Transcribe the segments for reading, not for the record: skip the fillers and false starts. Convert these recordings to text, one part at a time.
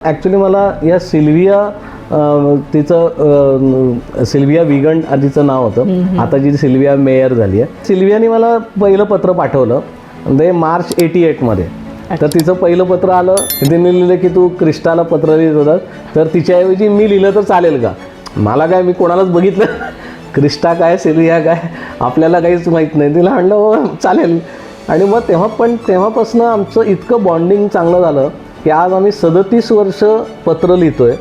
Actually मला या Sylvia विगंड आधीचं नाव होतं, आता जी सिल्विया मेयर झाली आहे. सिल्वियाने मला पहिलं पत्र पाठवलं ते मार्च 88 मध्ये. तर तिचं पहिलं पत्र आलं, तिने लिहिलं की तू क्रिस्टाला पत्र लिहित होता, तर तिच्याऐवजी मी लिहिलं तर चालेल का. मला काय, मी कोणालाच बघितलं क्रिस्टा काय सिल्विया काय आपल्याला काहीच माहीत नाही. तिला म्हणलं हो चालेल. आणि मग तेव्हापासून आमचं इतकं बॉन्डिंग चांगलं झालं की आज आम्ही 37 वर्ष पत्र लिहितोय.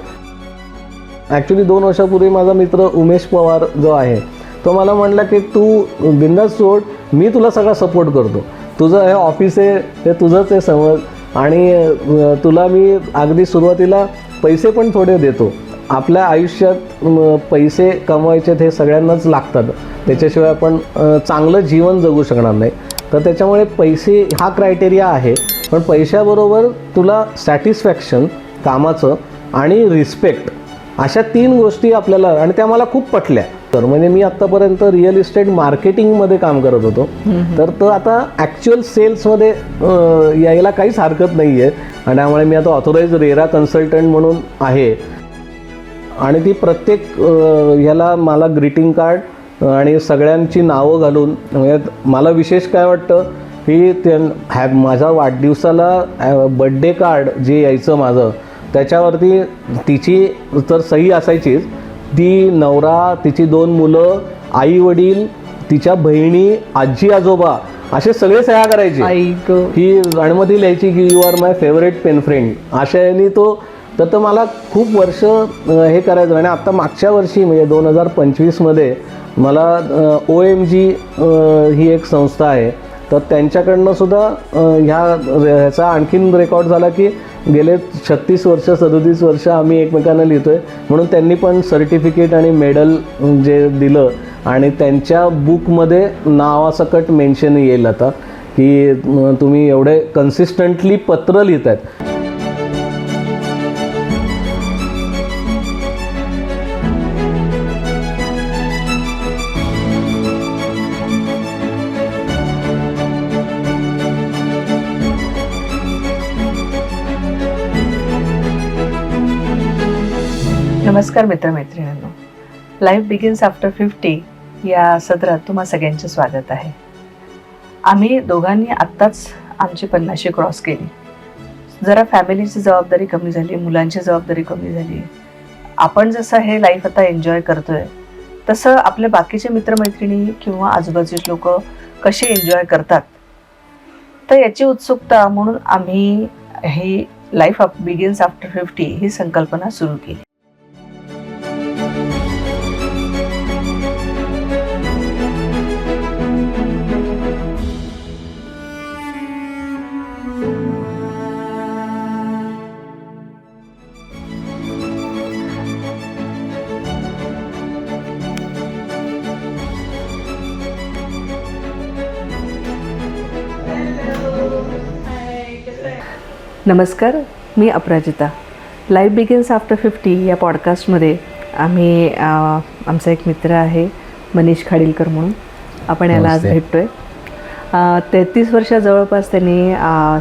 ॲक्च्युली 2 वर्षापूर्वी माझा मित्र उमेश पवार जो आहे तो मला म्हटला की तू बिंदास सोड, मी तुला सगळा सपोर्ट करतो, तुझं हे ऑफिस आहे ते तुझंच आहे समज, आणि तुला मी अगदी सुरुवातीला पैसे पण थोडे देतो. आपल्या आयुष्यात पैसे कमवायचे हे सगळ्यांनाच लागतात, त्याच्याशिवाय आपण चांगलं जीवन जगू शकणार नाही. तर त्याच्यामुळे पैसे हा क्रायटेरिया आहे, पण पैशाबरोबर तुला सॅटिस्फॅक्शन कामाचं आणि रिस्पेक्ट अशा 3 गोष्टी आपल्याला, आणि त्या मला खूप पटल्या. तर म्हणजे मी आत्तापर्यंत रिअल इस्टेट मार्केटिंगमध्ये काम करत होतो, तर आता ॲक्च्युअल सेल्समध्ये यायला काहीच हरकत नाही आहे. आणि त्यामुळे मी आता ऑथोराइज रेरा कन्सल्टंट म्हणून आहे. आणि ती प्रत्येक ह्याला मला ग्रीटिंग कार्ड आणि सगळ्यांची नावं घालून, म्हणजे मला विशेष काय वाटतं की माझ्या वाढदिवसाला बड्डे कार्ड जे यायचं माझं, त्याच्यावरती तिची तर सही असायचीच, ती नवरा, तिची 2 मुलं, आई वडील, तिच्या बहिणी, आजी आजोबा असे सगळे सह्या करायचे की, आणि मग ती लिहायची की you are my favourite pen friend अशा यांनी तो. तर मला खूप वर्ष हे करायचं. आणि आत्ता मागच्या वर्षी म्हणजे 2025मध्ये मला OMG ही एक संस्था आहे, तर त्यांच्याकडनं सुद्धा ह्याचा आणखीन रेकॉर्ड झाला की गेले 36 वर्ष 37 वर्ष आम्ही एकमेकांना लिहितोय, म्हणून त्यांनी पण सर्टिफिकेट आणि मेडल जे दिलं, आणि त्यांच्या बुकमध्ये नावासकट मेन्शन येईल आता की तुम्ही एवढे कन्सिस्टंटली पत्र लिहित आहेत. नमस्कार मित्रमैत्रिणींनो, लाईफ बिगिन्स आफ्टर 50 या सदरात तुम्हा सगळ्यांचे स्वागत आहे. आम्ही दोघांनी आत्ताच आमची 50शी क्रॉस केली. जरा फॅमिलीची जबाबदारी कमी झाली, मुलांची जबाबदारी कमी झाली. आपण जसं हे लाईफ आता एन्जॉय करतोय तसं आपले बाकीचे मित्रमैत्रिणी किंवा आजूबाजूचे लोक कसे एन्जॉय करतात, तर याची उत्सुकता म्हणून आम्ही ही लाईफ बिगिन्स आफ्टर 50 ही संकल्पना सुरू केली. नमस्कार, मी अपराजिता. लाईफ बिगिन्स आफ्टर 50 या पॉडकास्टमध्ये आम्ही आमचा एक मित्र आहे मनीष खाडीलकर म्हणून, आपण याला आज भेटतोय. 33 वर्ष जवळपास त्यांनी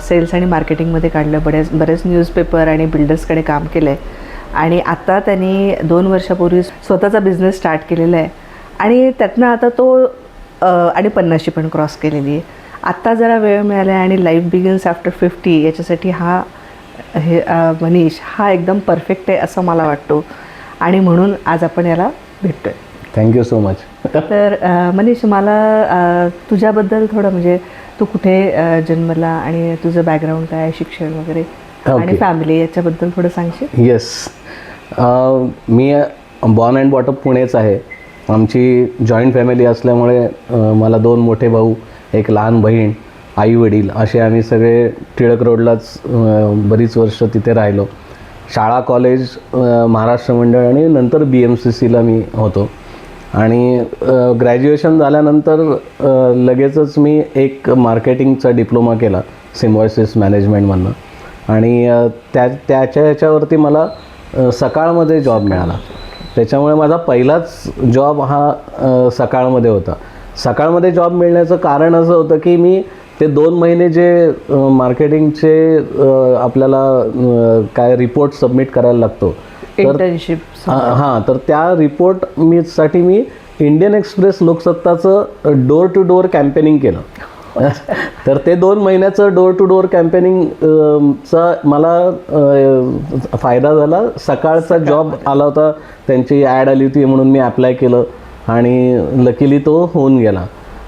सेल्स आणि मार्केटिंगमध्ये काढलं. बरेच न्यूजपेपर आणि बिल्डर्सकडे काम केलं आहे, आणि आता त्यांनी 2 वर्षापूर्वी स्वतःचा बिझनेस स्टार्ट केलेला आहे, आणि त्यातनं आता तो आणि 50शी पण क्रॉस केलेली आहे. आत्ता जरा वेळ मिळाला आहे, आणि लाईफ बिगिन्स आफ्टर 50 याच्यासाठी मनीष हा एकदम परफेक्ट आहे असं मला वाटतो, आणि म्हणून आज आपण याला भेटतोय. Thank you so much. तर मनीष, मला तुझ्याबद्दल थोडं, म्हणजे तू कुठे जन्मला आणि तुझं बॅकग्राऊंड काय, शिक्षण वगैरे आणि फॅमिली याच्याबद्दल थोडं सांगशील? येस, मी बॉर्न अँड बॉटअप पुणेच आहे. आमची जॉईंट फॅमिली असल्यामुळे मला 2 मोठे भाऊ, एक लहान बहीण, आई वडील असे आम्ही सगळे टिळक रोडलाच बरीच वर्ष तिथे राहिलो. शाळा कॉलेज महाराष्ट्र मंडळ आणि नंतर BMCCला मी होतो. आणि ग्रॅज्युएशन झाल्यानंतर लगेचच मी एक मार्केटिंगचा डिप्लोमा केला सिम्बॉयसिस मॅनेजमेंटमधनं, आणि ह्याच्यावरती मला सकाळमध्ये जॉब मिळाला. त्याच्यामुळे माझा पहिलाच जॉब हा सकाळमध्ये होता. सकाळमध्ये जॉब मिळण्याचं कारण असं होतं की मी ते 2 महिने जे मार्केटिंगचे आपल्याला काय रिपोर्ट सबमिट करायला लागतो इंटर्नशिप. हां, तर त्या रिपोर्ट साठी मी इंडियन एक्सप्रेस लोकसत्ताचं डोअर टू डोअर कॅम्पेनिंग केलं. तर ते 2 महिन्याचं डोअर टू डोअर कॅम्पेनिंगचा मला फायदा झाला. सकाळचा जॉब आला होता, त्यांची ॲड आली होती म्हणून मी अप्लाय केलं आणि लकीली तो होऊन गेला.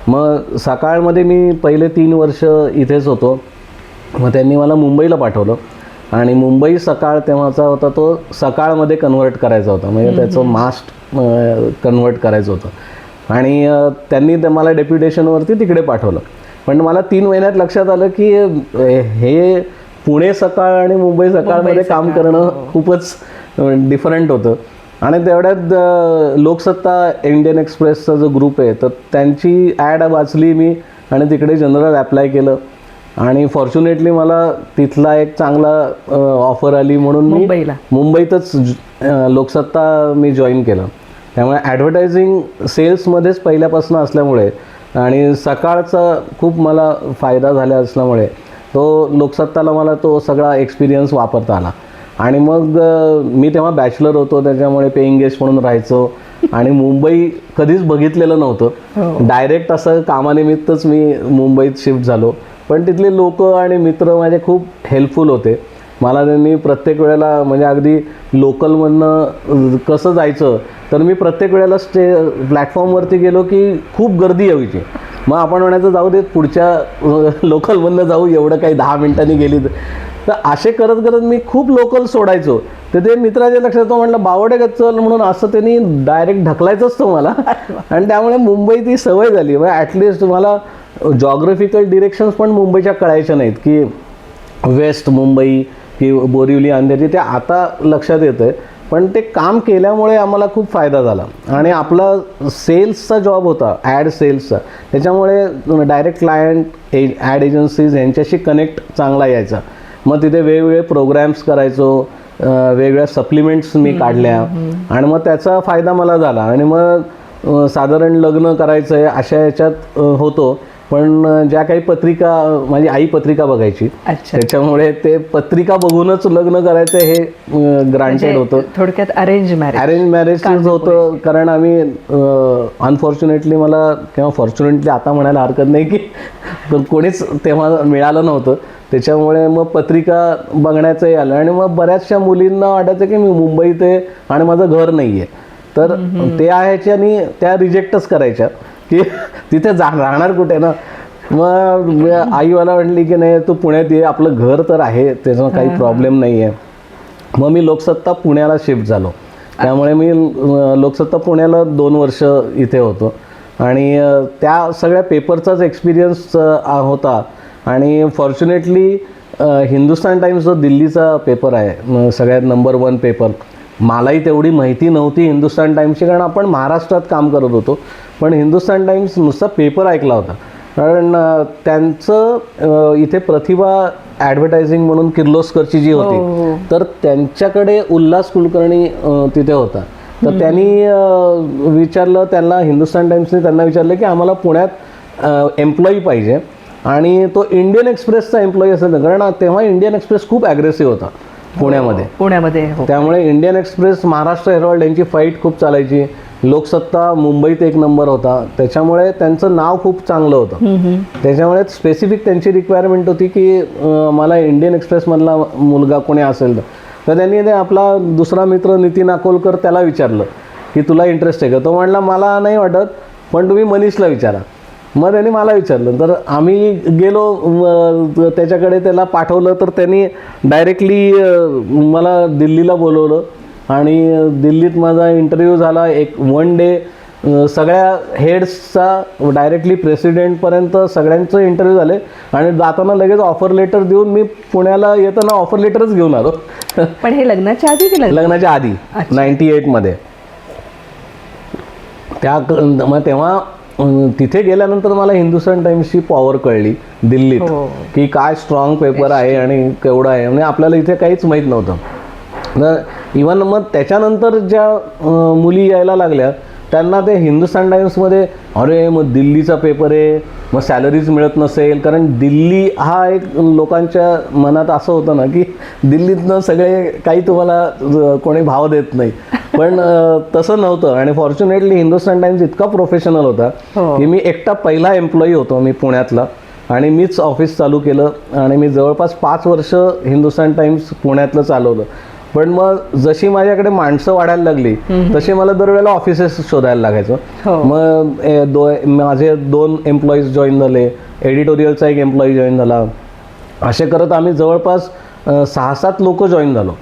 मग सकाळमध्ये मी पहिले 3 वर्ष इथेच होतो. मग त्यांनी मला मुंबईला पाठवलं आणि मुंबई सकाळ तेव्हाचा होता तो सकाळमध्ये कन्व्हर्ट करायचा होता, म्हणजे त्याचं मास्ट कन्व्हर्ट करायचं होतं आणि त्यांनी मला डेप्युटेशनवरती तिकडे पाठवलं. पण मला 3 महिन्यात लक्षात आलं की हे पुणे सकाळ आणि मुंबई सकाळमध्ये काम करणं खूपच डिफरंट होतं. आणि तेवढ्यात लोकसत्ता इंडियन एक्सप्रेसचा जो ग्रुप आहे तर त्यांची ॲड वाचली मी आणि तिकडे जनरल अप्लाय केलं आणि फॉर्च्युनेटली मला तिथला एक चांगला ऑफर आली म्हणून मी मुंबईतच लोकसत्ता मी जॉईन केलं. त्यामुळे ॲडव्हर्टायझिंग सेल्समध्येच पहिल्यापासून असल्यामुळे आणि सकाळचा खूप मला फायदा झाला असल्यामुळे तो लोकसत्ताला मला तो सगळा एक्सपिरियन्स वापरता आला. आणि मग मी तेव्हा बॅचलर होतो, त्याच्यामुळे पेईंग गेस्ट म्हणून राहायचो आणि मुंबई कधीच बघितलेलं नव्हतं. डायरेक्ट असं कामानिमित्तच मी मुंबईत शिफ्ट झालो. पण तिथले लोक आणि मित्र माझे खूप हेल्पफुल होते. मला त्यांनी प्रत्येक वेळेला म्हणजे अगदी लोकलमधनं कसं जायचं तर मी प्रत्येक वेळेला प्लॅटफॉर्मवरती गेलो की खूप गर्दी यायची. मग आपण म्हणायचं जाऊ देत पुढच्या लोकलमधनं जाऊ, एवढं काही 10 मिनिटांनी गेली तर असे करत करत मी खूप लोकल सोडायचो. तर ते मित्राच्या लक्षात तो म्हटलं बावडे का चल म्हणून असं त्यांनी डायरेक्ट ढकलायचंच तो मला. आणि त्यामुळे मुंबई ती सवय झाली. म्हणजे ॲटलिस्ट मला जॉग्रफिकल डिरेक्शन्स पण मुंबईच्या कळायच्या नाहीत की वेस्ट मुंबई की बोरिवली अंधेरी, ते आता लक्षात येतं आहे. पण ते काम केल्यामुळे आम्हाला खूप फायदा झाला आणि आपला सेल्सचा जॉब होता, ॲड सेल्सचा, त्याच्यामुळे डायरेक्ट क्लायंट ॲड एजन्सीज यांच्याशी कनेक्ट चांगला यायचा. मग तिथे वेगवेगळे प्रोग्रॅम्स करायचो, वेगवेगळ्या सप्लिमेंट्स मी काढल्या आणि मग त्याचा फायदा मला झाला. आणि मग साधारण लग्न करायचं आहे अशा याच्यात होतो. पण ज्या काही पत्रिका, माझी आई पत्रिका बघायची, त्याच्यामुळे ते पत्रिका बघूनच लग्न करायचं हे ग्रांटेड होतं. थोडक्यात अरेंज मॅरेज होतं. कारण आम्ही अनफॉर्च्युनेटली मला किंवा फॉर्च्युनेटली आता म्हणायला हरकत नाही की कोणीच तेव्हा मिळालं नव्हतं. त्याच्यामुळे मग पत्रिका बघण्याचंही आलं आणि मग बऱ्याचशा मुलींना वाटायचं की मी मुंबईत आहे आणि माझं घर नाही आहे, तर ते आहे आणि त्या रिजेक्टच करायच्या की तिथे राहणार कुठे ना. मग आई मला म्हटली की नाही तू पुण्यात ये, आपलं घर तर आहे, त्याचा काही प्रॉब्लेम नाही आहे. मग मी लोकसत्ता पुण्याला शिफ्ट झालो. त्यामुळे मी लोकसत्ता पुण्याला 2 वर्ष इथे होतो आणि त्या सगळ्या पेपरचाच एक्सपिरियन्स होता. आणि फॉर्च्युनेटली हिंदुस्तान टाइम्स जो दिल्लीचा पेपर आहे सगळ्यात नंबर 1 पेपर, मलाही तेवढी माहिती नव्हती हिंदुस्तान टाइम्सची, कारण आपण महाराष्ट्रात काम करत होतो. पण हिंदुस्तान टाइम्स नुसता पेपर ऐकला होता. कारण त्यांचं इथे प्रतिभा ॲडव्हर्टायझिंग म्हणून किर्लोस्करची जी होती, तर त्यांच्याकडे उल्हास कुलकर्णी तिथे होता. तर त्यांनी विचारलं, त्यांना हिंदुस्तान टाइम्सने त्यांना विचारलं की आम्हाला पुण्यात एम्प्लॉई पाहिजे आणि तो इंडियन एक्सप्रेसचा एम्प्लॉई असेल, कारण तेव्हा इंडियन एक्सप्रेस खूप ॲग्रेसिव्ह होता पुण्यामध्ये. त्यामुळे इंडियन एक्सप्रेस, महाराष्ट्र हेरॉल्ड यांची फाईट खूप चालायची. लोकसत्ता मुंबईत 1 नंबर होता, त्याच्यामुळे त्यांचं नाव खूप चांगलं होतं. त्याच्यामुळे स्पेसिफिक त्यांची रिक्वायरमेंट होती की मला इंडियन एक्सप्रेसमधला मुलगा कोणी असेल तर त्यांनी ते आपला दुसरा मित्र नितीन अकोलकर त्याला विचारलं की तुला इंटरेस्ट आहे का. तो म्हणला मला नाही वाटत, पण तुम्ही मनीषला विचारा. मग त्यांनी मला विचारलं, तर आम्ही गेलो त्याच्याकडे, त्याला पाठवलं. तर त्यांनी डायरेक्टली मला दिल्लीला बोलवलं आणि दिल्लीत माझा इंटरव्ह्यू झाला. 1 डे सगळ्या हेड्सचा डायरेक्टली प्रेसिडेंटपर्यंत सगळ्यांचं इंटरव्ह्यू झाले आणि जाताना लगेच ऑफर लेटर देऊन मी पुण्याला येताना ऑफर लेटरच घेऊन आलो. पण हे लग्नाच्या आधी की लग्नाच्या आधी 98मध्ये. मग तेव्हा तिथे गेल्यानंतर मला हिंदुस्तान टाइम्सची पॉवर कळली दिल्लीत की काय स्ट्रॉंग पेपर आहे आणि केवढं आहे. म्हणजे आपल्याला इथे काहीच माहीत नव्हतं. इवन मग त्याच्यानंतर ज्या मुली यायला लागल्या त्यांना ते हिंदुस्तान टाइम्समध्ये अरे मग दिल्लीचा पेपर आहे, मग सॅलरीज मिळत नसेल, कारण दिल्ली हा एक लोकांच्या मनात असं होतं ना की दिल्लीतनं सगळे काही तुम्हाला कोणी भाव देत नाही, पण तसं नव्हतं. आणि फॉर्च्युनेटली हिंदुस्तान टाइम्स इतका प्रोफेशनल होता की मी एकटा पहिला एम्प्लॉई होतो मी पुण्यातला, आणि मीच ऑफिस चालू केलं आणि मी जवळपास 5 वर्ष हिंदुस्तान टाइम्स पुण्यातलं चालवलं. पण मग जशी माझ्याकडे माणसं वाढायला लागली तशी मला दरवेळेला ऑफिसेस शोधायला लागायचं. मग माझे 2 एम्प्लॉईज जॉईन झाले, एडिटोरियलचा 1 एम्प्लॉई जॉईन झाला, असे करत आम्ही जवळपास 6-7 लोक जॉईन झालो.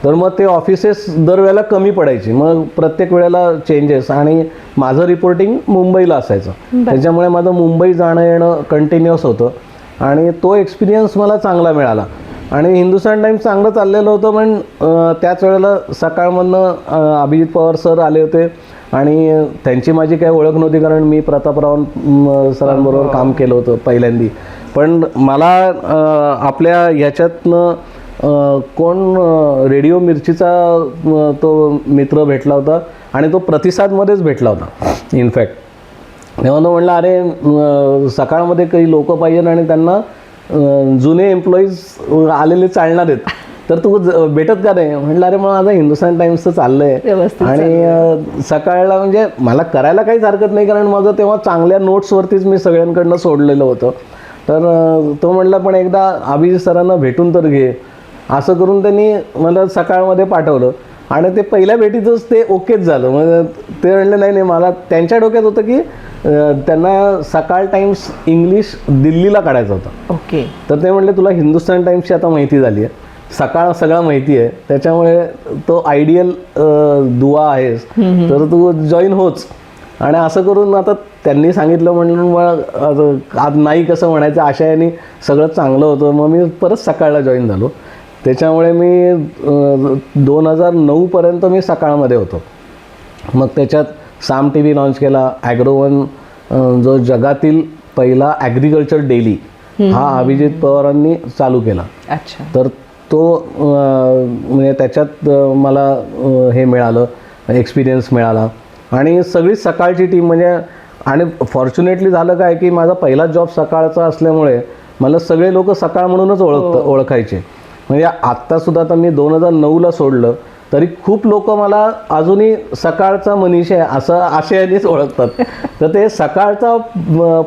तर मग ते ऑफिसेस दरवेळेला कमी पडायची, मग प्रत्येक वेळेला चेंजेस, आणि माझं रिपोर्टिंग मुंबईला असायचं, त्याच्यामुळे माझं मुंबई जाणं येणं कंटिन्युअस होतं आणि तो एक्सपिरियन्स मला चांगला मिळाला. आणि हिंदुस्तान टाइम्स चांगलं चाललेलं होतं, पण त्याच वेळेला सकाळमधनं अभिजित पवार सर आले होते आणि त्यांची माझी काही ओळख नव्हती, कारण मी प्रतापराव सरांबरोबर काम केलं होतं पहिल्यांदी. पण मला आपल्या ह्याच्यातनं कोण रेडिओ मिर्चीचा तो मित्र भेटला होता आणि तो प्रतिसादमध्येच भेटला होता इनफॅक्ट. तेव्हा तो म्हणला अरे सकाळमध्ये काही लोक पाहिजे आणि त्यांना जुने एम्प्लॉईज आलेले चालणार आहेत, तर तू भेटत का नाही? म्हटलं अरे मग माझं हिंदुस्तान टाइम्सचं चाललं आहे आणि सकाळला म्हणजे मला करायला काहीच हरकत नाही, कारण माझं तेव्हा चांगल्या नोट्सवरतीच मी सगळ्यांकडनं सोडलेलं होतं. तर तो म्हटला पण एकदा अभिजित सरांना भेटून तर घे. असं करून त्यांनी मला सकाळमध्ये पाठवलं आणि ते पहिल्या भेटीतच ते ओकेच झालं. मग ते म्हणले नाही मला त्यांच्या डोक्यात होतं की त्यांना सकाळ टाइम्स इंग्लिश दिल्लीला काढायचं होतं. ओके. तर ते म्हणले तुला हिंदुस्तान टाइम्सची आता माहिती झाली आहे, सकाळ सगळं माहिती आहे, त्याच्यामुळे तो आयडियल दुवा आहेस, तर तू जॉईन होच. आणि असं करून आता त्यांनी सांगितलं म्हणून मग आज नाही कसं म्हणायचं, अशा याने सगळं चांगलं होतं. मग मी परत सकाळला जॉईन झालो. त्याच्यामुळे मी 2009पर्यंत मी सकाळमध्ये होतो. मग त्याच्यात साम टी व्ही लॉन्च केला, ॲग्रोवन जो जगातील पहिला ॲग्रिकल्चर डेली हा अभिजित पवारांनी चालू केला. अच्छा. तर तो म्हणजे त्याच्यात मला हे मिळालं, एक्सपिरियन्स मिळाला आणि सगळी सकाळची टीम म्हणजे. आणि फॉर्च्युनेटली झालं काय की माझा पहिला जॉब सकाळचा असल्यामुळे मला सगळे लोक सकाळ म्हणूनच ओळखायचे. म्हणजे आत्तासुद्धा आता मी 2009ला सोडलं तरी खूप लोक मला अजूनही सकाळचा मनीष आहे असं आशयानेच ओळखतात. तर ते सकाळचा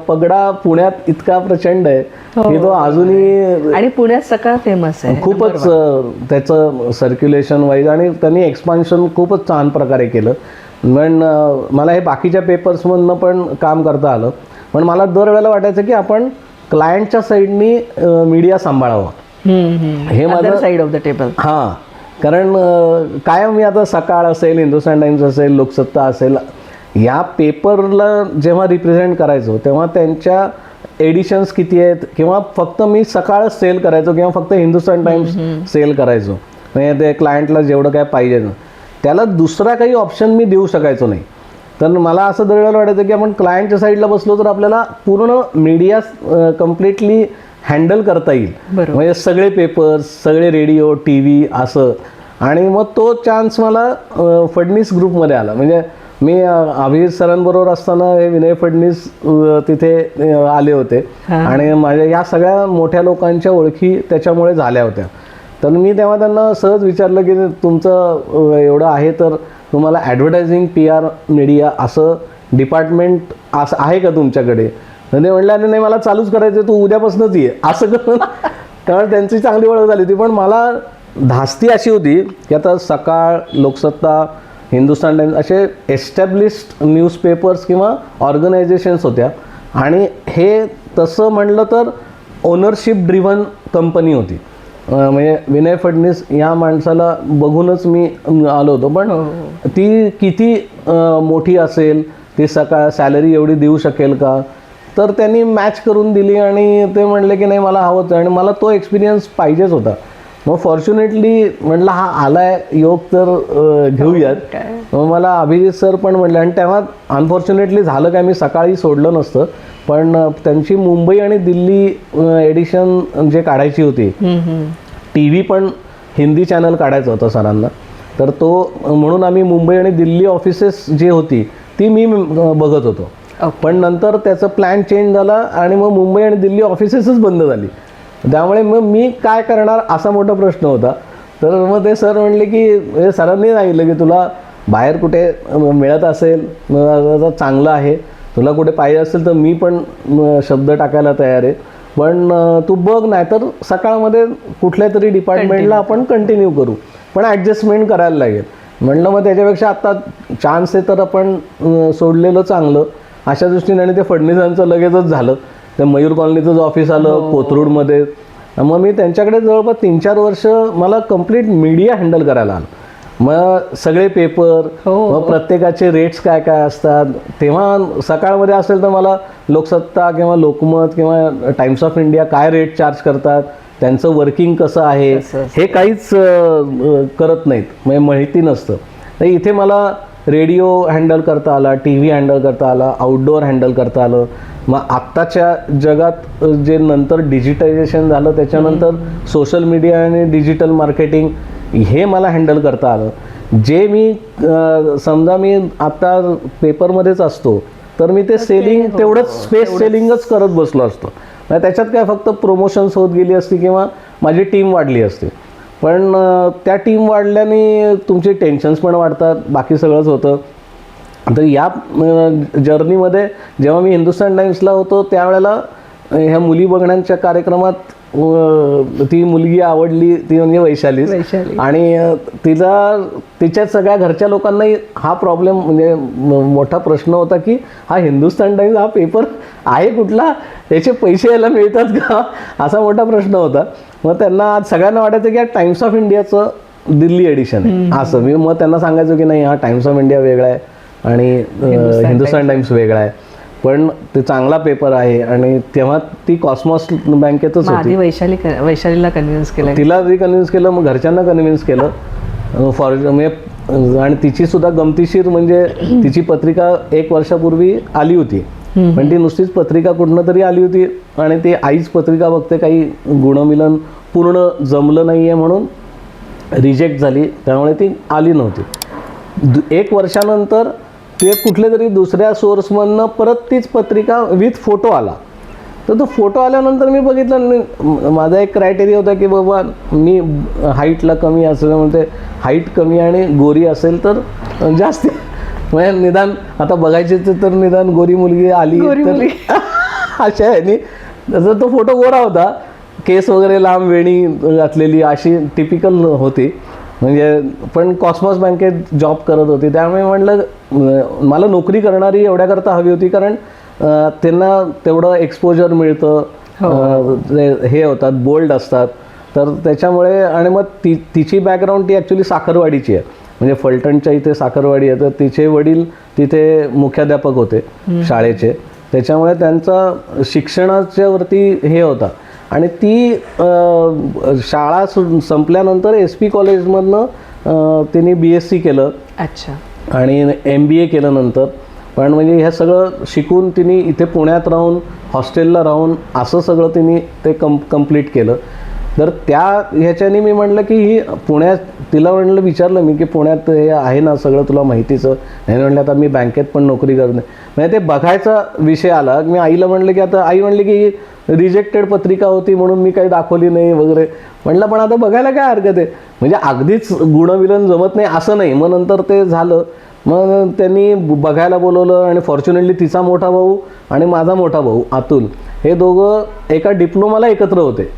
पगडा पुण्यात इतका प्रचंड आहे की तो अजूनही, आणि पुण्यात सकाळ फेमस आहे खूपच त्याचं सर्क्युलेशन वाईज, आणि त्यांनी एक्सपान्शन खूपच छान प्रकारे केलं. पण मला हे बाकीच्या पेपर्समधनं पण काम करता आलं, पण मला दरवेळेला वाटायचं की आपण क्लायंटच्या साईडनी मीडिया सांभाळावं. हे माझं साईड ऑफ द टेबल. हां, कारण कायम मी आता सकाळ असेल, हिंदुस्तान टाइम्स असेल, लोकसत्ता असेल, या पेपरला जेव्हा रिप्रेझेंट करायचो तेव्हा त्यांच्या एडिशन्स किती आहेत, किंवा फक्त मी सकाळच सेल करायचो किंवा फक्त हिंदुस्तान टाइम्स सेल करायचो, म्हणजे ते क्लायंटला जेवढं काय पाहिजे त्याला दुसरा काही ऑप्शन मी देऊ शकायचो नाही. तर मला असं दरवेळेला वाटायचं की आपण क्लायंटच्या साईडला बसलो तर आपल्याला पूर्ण मीडिया कम्प्लिटली हँडल करता येईल, म्हणजे सगळे पेपर्स, सगळे रेडिओ, टी व्ही असं. आणि मग तो चान्स मला फडणीस ग्रुपमध्ये आला. म्हणजे मी अभिजित सरांबरोबर असताना हे विनय फडणीस तिथे आले होते आणि माझ्या या सगळ्या मोठ्या लोकांच्या ओळखी त्याच्यामुळे झाल्या होत्या. तर मी तेव्हा त्यांना सहज विचारलं की तुमचं एवढं आहे तर तुम्हाला ॲडव्हर्टायझिंग, PR, मीडिया असं डिपार्टमेंट असं आहे का तुमच्याकडे? तर ते म्हणलं नाही मला चालूच करायचं, तू उद्यापासूनच ये असं करून. कारण त्यांची चांगली ओळख झाली होती. पण मला धास्ती अशी होती की आता सकाळ, लोकसत्ता, हिंदुस्तान टाइम्स असे एस्टॅब्लिश्ड न्यूजपेपर्स किंवा ऑर्गनायझेशन्स होत्या, आणि हे तसं म्हणलं तर ओनरशिप ड्रिव्हन कंपनी होती. म्हणजे विनय फडणीस या माणसाला बघूनच मी आलो होतो. पण ती किती मोठी असेल, ती सकाळ सॅलरी एवढी देऊ शकेल का? तर त्यांनी मॅच करून दिली आणि ते म्हणले की नाही मला हवंच, आणि मला तो एक्सपिरियन्स पाहिजेच होता. मग फॉर्च्युनेटली म्हटलं हा आलाय योग तर घेऊयात. मग मला अभिजित सर पण म्हटले, आणि तेव्हा अनफॉर्च्युनेटली झालं काय, मी सकाळी सोडलं नसतं, पण त्यांची मुंबई आणि दिल्ली एडिशन जे काढायची होती, TV पण हिंदी चॅनल काढायचं होतं सरांना. तर तो म्हणून आम्ही मुंबई आणि दिल्ली ऑफिसेस जी होती ती मी बघत होतो. पण नंतर त्याचं प्लॅन चेंज झाला आणि मग मुंबई आणि दिल्ली ऑफिसेसच बंद झाली. त्यामुळे मग मी काय करणार असा मोठा प्रश्न होता. तर मग ते सर म्हणले की सरांनी सांगितलं की तुला बाहेर कुठे मिळत असेल चांगलं आहे, तुला कुठे पाहिजे असेल तर मी पण शब्द टाकायला तयार आहे, पण तू बघ, नाही तर सकाळमध्ये कुठल्या तरी डिपार्टमेंटला आपण कंटिन्यू करू, पण ॲडजस्टमेंट करायला लागेल. म्हणलं मग त्याच्यापेक्षा आत्ता चान्स आहे तर आपण सोडलेलं चांगलं अशा दृष्टीने. आणि ते फडणवीसांचं लगेचच झालं. ते मयूर कॉलनीचंच ऑफिस आलं कोथरूडमध्ये. मग मी त्यांच्याकडे जवळपास 3-4 वर्ष मला कंप्लीट मीडिया हँडल करायला आलं. मग सगळे पेपर, मग प्रत्येकाचे रेट्स काय काय असतात. तेव्हा सकाळमध्ये असेल तर मला लोकसत्ता किंवा लोकमत किंवा टाइम्स ऑफ इंडिया काय रेट चार्ज करतात, त्यांचं वर्किंग कसं आहे हे काहीच करत नाहीत, म्हणजे माहिती नसतं. तर इथे मला रेडिओ हँडल करता आला, टी व्ही हँडल करता आला, आउटडोअर हँडल करता आलं. मग आत्ताच्या जगात जे नंतर डिजिटायझेशन झालं त्याच्यानंतर सोशल मीडिया आणि डिजिटल मार्केटिंग हे मला हँडल करता आलं. जे मी समजा मी आत्ता पेपरमध्येच असतो तर मी ते सेलिंग तेवढंच स्पेस सेलिंगच करत बसलो असतो. त्याच्यात काय फक्त प्रमोशन्स होत गेली असती किंवा माझी टीम वाढली असते. पण त्या टीम वाढल्याने तुमचे टेन्शन्स पण वाढतात, बाकी सगळंच होतं. तर या जर्नीमध्ये जेव्हा मी हिंदुस्तान टाइम्सला होतो त्यावेळेला ह्या मुली बघण्याच्या कार्यक्रमात ती मुलगी आवडली, ती म्हणजे वैशाली. आणि तिच्या सगळ्या घरच्या लोकांनाही हा प्रॉब्लेम म्हणजे मोठा प्रश्न होता की हा हिंदुस्तान टाइम्स हा पेपर आहे कुठला, याचे पैसे यायला मिळतात का, असा मोठा प्रश्न होता. मग त्यांना आज सगळ्यांना वाटायचं की हा टाइम्स ऑफ इंडियाचं दिल्ली एडिशन आहे असं. मी मग त्यांना सांगायचो की नाही, हा टाइम्स ऑफ इंडिया वेगळा आहे आणि हिंदुस्तान टाइम्स वेगळा आहे, पण ते चांगला पेपर आहे. आणि तेव्हा ती कॉस्मॉस बँकेतच होती. वैशालीला कन्व्हिन्स केलं, तिला कन्व्हिन्स केलं, मग घरच्यांना कन्व्हिन्स केलं. आणि तिची सुद्धा गमतीशीर म्हणजे तिची पत्रिका 1 वर्षापूर्वी आली होती, पण ती नुसतीच पत्रिका कुठनं तरी आली होती आणि ती आईच पत्रिका बघते, काही गुणमिलन पूर्ण जमलं नाही आहे म्हणून रिजेक्ट झाली, त्यामुळे ती आली नव्हती. 1 वर्षानंतर ते कुठल्या तरी दुसऱ्या सोर्समधनं परत तीच पत्रिका विथ फोटो आला. तर तो फोटो आल्यानंतर मी बघितलं, माझा एक क्रायटेरिया होता की बाबा मी हाईटला कमी असेल, म्हणजे हाईट कमी आणि गोरी असेल तर जास्त, म्हणजे निदान आता बघायचे तर निदान गोरी मुलगी आली तर अशा ह्यानी. तसं तो फोटो गोरा होता, केस वगैरे लांब, वेणी घातलेली अशी टिपिकल होती. म्हणजे पण कॉस्मॉस बँकेत जॉब करत होती, त्यामुळे म्हटलं मला नोकरी करणारी एवढ्याकरता हवी होती, कारण त्यांना तेवढं एक्सपोजर मिळतं, हे होतात, बोल्ड असतात. तर त्याच्यामुळे आणि मग तिची बॅकग्राऊंड ती ॲक्च्युली साखरवाडीची आहे, म्हणजे फलटणच्या इथे साखरवाडी आहे. तर तिचे वडील तिथे मुख्याध्यापक होते शाळेचे, त्याच्यामुळे त्यांचा शिक्षणाच्या वरती हे होता. आणि ती शाळा संपल्यानंतर SP कॉलेजमधनं तिने BSc केलं. अच्छा. आणि MBA केलं नंतर. पण म्हणजे हे सगळं शिकून तिने इथे पुण्यात राहून हॉस्टेलला राहून असं सगळं तिने ते कंप्लीट केलं. तर त्या ह्याच्याने मी म्हटलं की ही पुण्यात, तिला म्हटलं, विचारलं मी की पुण्यात हे आहे ना सगळं तुला माहितीचं. नाही म्हटलं आता मी बँकेत पण नोकरी करते. म्हणजे ते बघायचा विषय आला. मी आईला म्हटलं की आता, आई म्हणली की रिजेक्टेड पत्रिका होती म्हणून मी काही दाखवली नाही वगैरे. म्हटलं पण आता बघायला काय हरकत आहे, म्हणजे अगदीच गुणविलन जमत नाही असं नाही. मग नंतर ते झालं, मग त्यांनी बघायला बोलवलं आणि फॉर्च्युनेटली तिचा मोठा भाऊ आणि माझा मोठा भाऊ अतुल हे दोघं एका डिप्लोमाला एकत्र होते,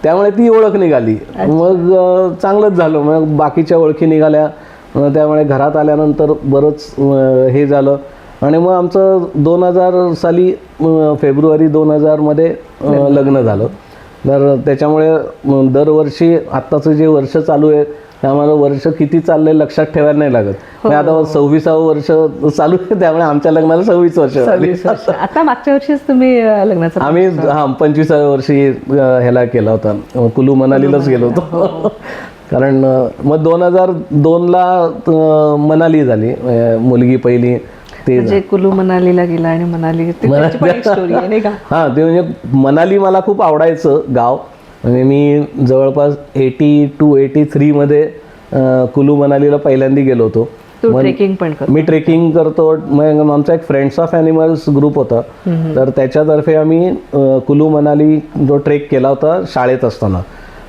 त्यामुळे ती ओळख निघाली. मग चांगलंच झालं, मग बाकीच्या ओळखी निघाल्या. त्यामुळे घरात आल्यानंतर बरंच हे झालं. आणि मग आमचं 2000 साली फेब्रुवारी 2000 लग्न झालं. तर त्याच्यामुळे दरवर्षी आत्ताचं जे वर्ष चालू आहे त्यामुळे वर्ष किती चाललंय लक्षात ठेवायला नाही लागत. म्हणजे आता 26वं वर्ष चालू आहे, त्यामुळे आमच्या लग्नाला 26 वर्ष. आता मागच्या वर्षीच तुम्ही लग्नाचं, आम्ही 25व्या वर्षी ह्याला केला होता, कुलू मनालीलाच गेलो होतो. कारण मग 2002ला मनाली झाली मुलगी पहिली. म्हणजे कुलू मनालीला गेला आणि मनाली स्टोरी आहे नाही का. हां, ते म्हणजे मनाली मला खूप आवडायचं गाव. म्हणजे मी जवळपास 82-83 कुलू मनालीला पहिल्यांदा गेलो होतो. तू ट्रेकिंग पण करतो? मी ट्रेकिंग करतो. मग आमचा एक फ्रेंड्स ऑफ ॲनिमल्स ग्रुप होता, तर त्याच्यातर्फे आम्ही कुलू मनाली जो ट्रेक केला होता शाळेत असताना.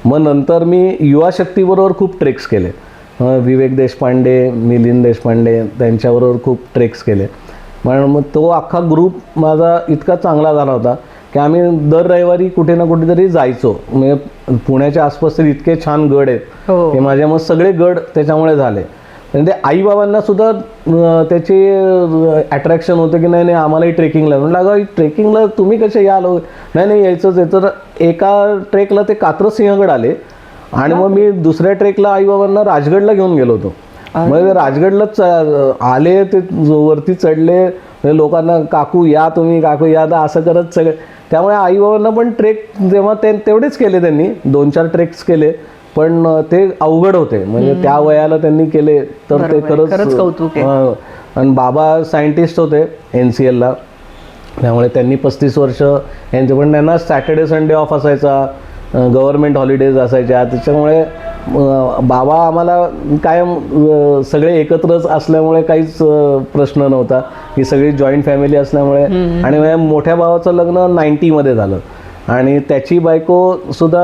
मग नंतर मी युवा शक्तीबरोबर खूप ट्रेक्स केले. विवेक देशपांडे, मिलिंद देशपांडे त्यांच्याबरोबर खूप ट्रेक्स केले. मग तो अख्खा ग्रुप माझा इतका चांगला झाला होता की आम्ही दर रविवारी कुठे ना कुठेतरी जायचो. म्हणजे पुण्याच्या आसपास तर इतके छान गड आहेत की माझ्या मग सगळे गड त्याच्यामुळे झाले. म्हणजे आईबाबांना सुद्धा त्याचे अट्रॅक्शन होतं की नाही आम्हालाही ट्रेकिंगला. म्हणलं अगं ट्रेकिंगला तुम्ही कसे याल? नाही यायचंच आहे. तर एका ट्रेकला ते कात्रज सिंहगड आले आणि मग मी दुसऱ्या ट्रेकला आईबाबांना राजगडला घेऊन गेलो होतो. मग राजगडलाच आले, ते वरती चढले, लोकांना काकू या तुम्ही, काकू या, असं करत सगळे. त्यामुळे आईबाबांना पण ट्रेक जेव्हा तेवढेच केले त्यांनी 2-4 ट्रेक्स केले, पण ते अवघड होते. म्हणजे त्या वयाला त्यांनी केले तर ते खरंच कौतुक आहे. आणि बाबा सायंटिस्ट होते NCLला, त्यामुळे त्यांनी 35 वर्ष यांचे, पण त्यांना सॅटर्डे संडे ऑफ असायचा, गव्हर्मेंट हॉलिडेज असायच्या. त्याच्यामुळे बाबा आम्हाला कायम सगळे एकत्रच असल्यामुळे काहीच प्रश्न नव्हता की सगळी जॉईंट फॅमिली असल्यामुळे. आणि माझ्या मोठ्या भावाचं लग्न 90मध्ये झालं आणि त्याची बायको सुद्धा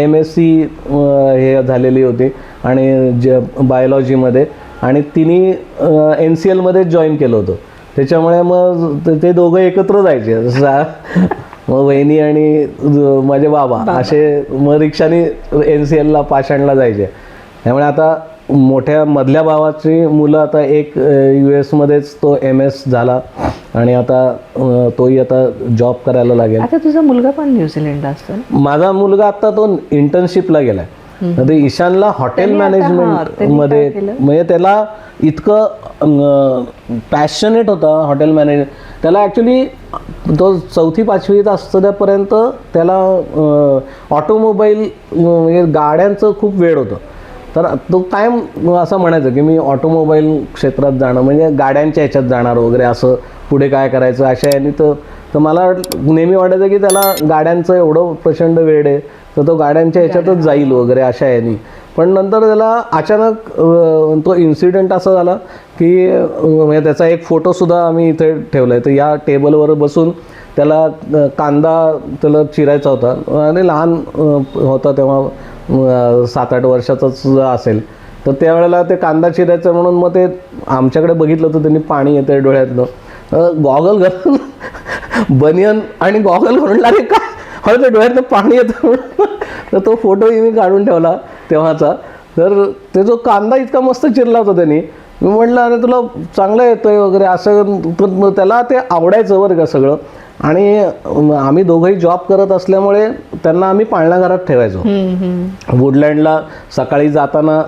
MSc हे झालेली होती आणि बायोलॉजीमध्ये, आणि तिने NCLमध्ये जॉईन केलं होतं. त्याच्यामुळे मग ते दोघं एकत्र जायचे. मग वहिनी आणि माझे बाबा असे मग रिक्षाने NCLला पाषाणला जायचे. त्यामुळे आता मोठ्या मधल्या भावाची मुलं आता एक US मध्येच तो MS झाला आणि आता तोही आता जॉब करायला लागेल. आता तुझा मुलगा पण न्यूझीलंडला असतो? माझा मुलगा आता तो इंटर्नशिपला गेलाय. ते ईशानला हॉटेल मॅनेजमेंट मध्ये, म्हणजे त्याला इतकं पॅशनेट होता हॉटेल मॅनेजमेंट. त्याला ॲक्च्युली तो 4वी-5वीत असतापर्यंत त्याला ऑटोमोबाईल म्हणजे गाड्यांचं खूप वेळ होतं. तर तो कायम असं म्हणायचं की मी ऑटोमोबाईल क्षेत्रात जाणं, म्हणजे गाड्यांच्या ह्याच्यात जाणार वगैरे, असं पुढे काय करायचं अशा याने. तर मला नेहमी वाटायचं की त्याला गाड्यांचं एवढं प्रचंड वेळ आहे तर तो गाड्यांच्या ह्याच्यातच जाईल वगैरे अशा याने. पण नंतर त्याला अचानक तो इन्सिडेंट असा झाला की म्हणजे त्याचा एक फोटोसुद्धा आम्ही इथे ठेवला आहे. तर या टेबलवर बसून त्याला कांदा त्याला चिरायचा होता आणि लहान होता तेव्हा, 7-8 वर्षाचाच असेल. तर त्यावेळेला ते कांदा चिरायचं म्हणून मग ते आमच्याकडे बघितलं होतं त्यांनी, पाणी येतं डोळ्यातनं. गॉगल घालून बनियन आणि गॉगल घालून लागले का हळू ते डोळ्यातनं पाणी येतं. तर तो फोटोही मी काढून ठेवला तेव्हाचा. तर ते जो कांदा इतका मस्त चिरला होता त्यांनी, मी म्हटलं अरे तुला चांगलं येतंय वगैरे असं. त्याला ते आवडायचं बरं का सगळं. आणि आम्ही दोघंही जॉब करत असल्यामुळे त्यांना आम्ही पाळणा घरात ठेवायचो. वुडलँडला सकाळी जाताना,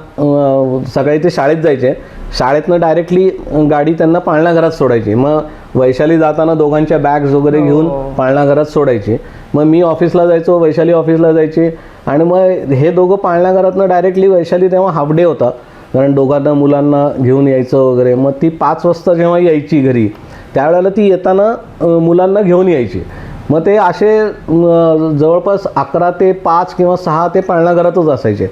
सकाळी ते शाळेत जायचे, शाळेतनं डायरेक्टली गाडी त्यांना पाळणा घरात सोडायची. मग वैशाली जाताना दोघांच्या बॅग्स वगैरे घेऊन पाळणा घरात सोडायची. मग मी ऑफिसला जायचो, वैशाली ऑफिसला जायची, आणि मग हे दोघं पाळणा घरातनं डायरेक्टली, वैशाली तेव्हा हाफ डे होता कारण दोघांना मुलांना घेऊन यायचं वगैरे. मग ती 5 वाजता जेव्हा यायची घरी, त्यावेळेला ती येताना मुलांना घेऊन यायची. मग ते असे जवळपास 11 ते 5 किंवा 6 ते पाळणा घरातच असायचे.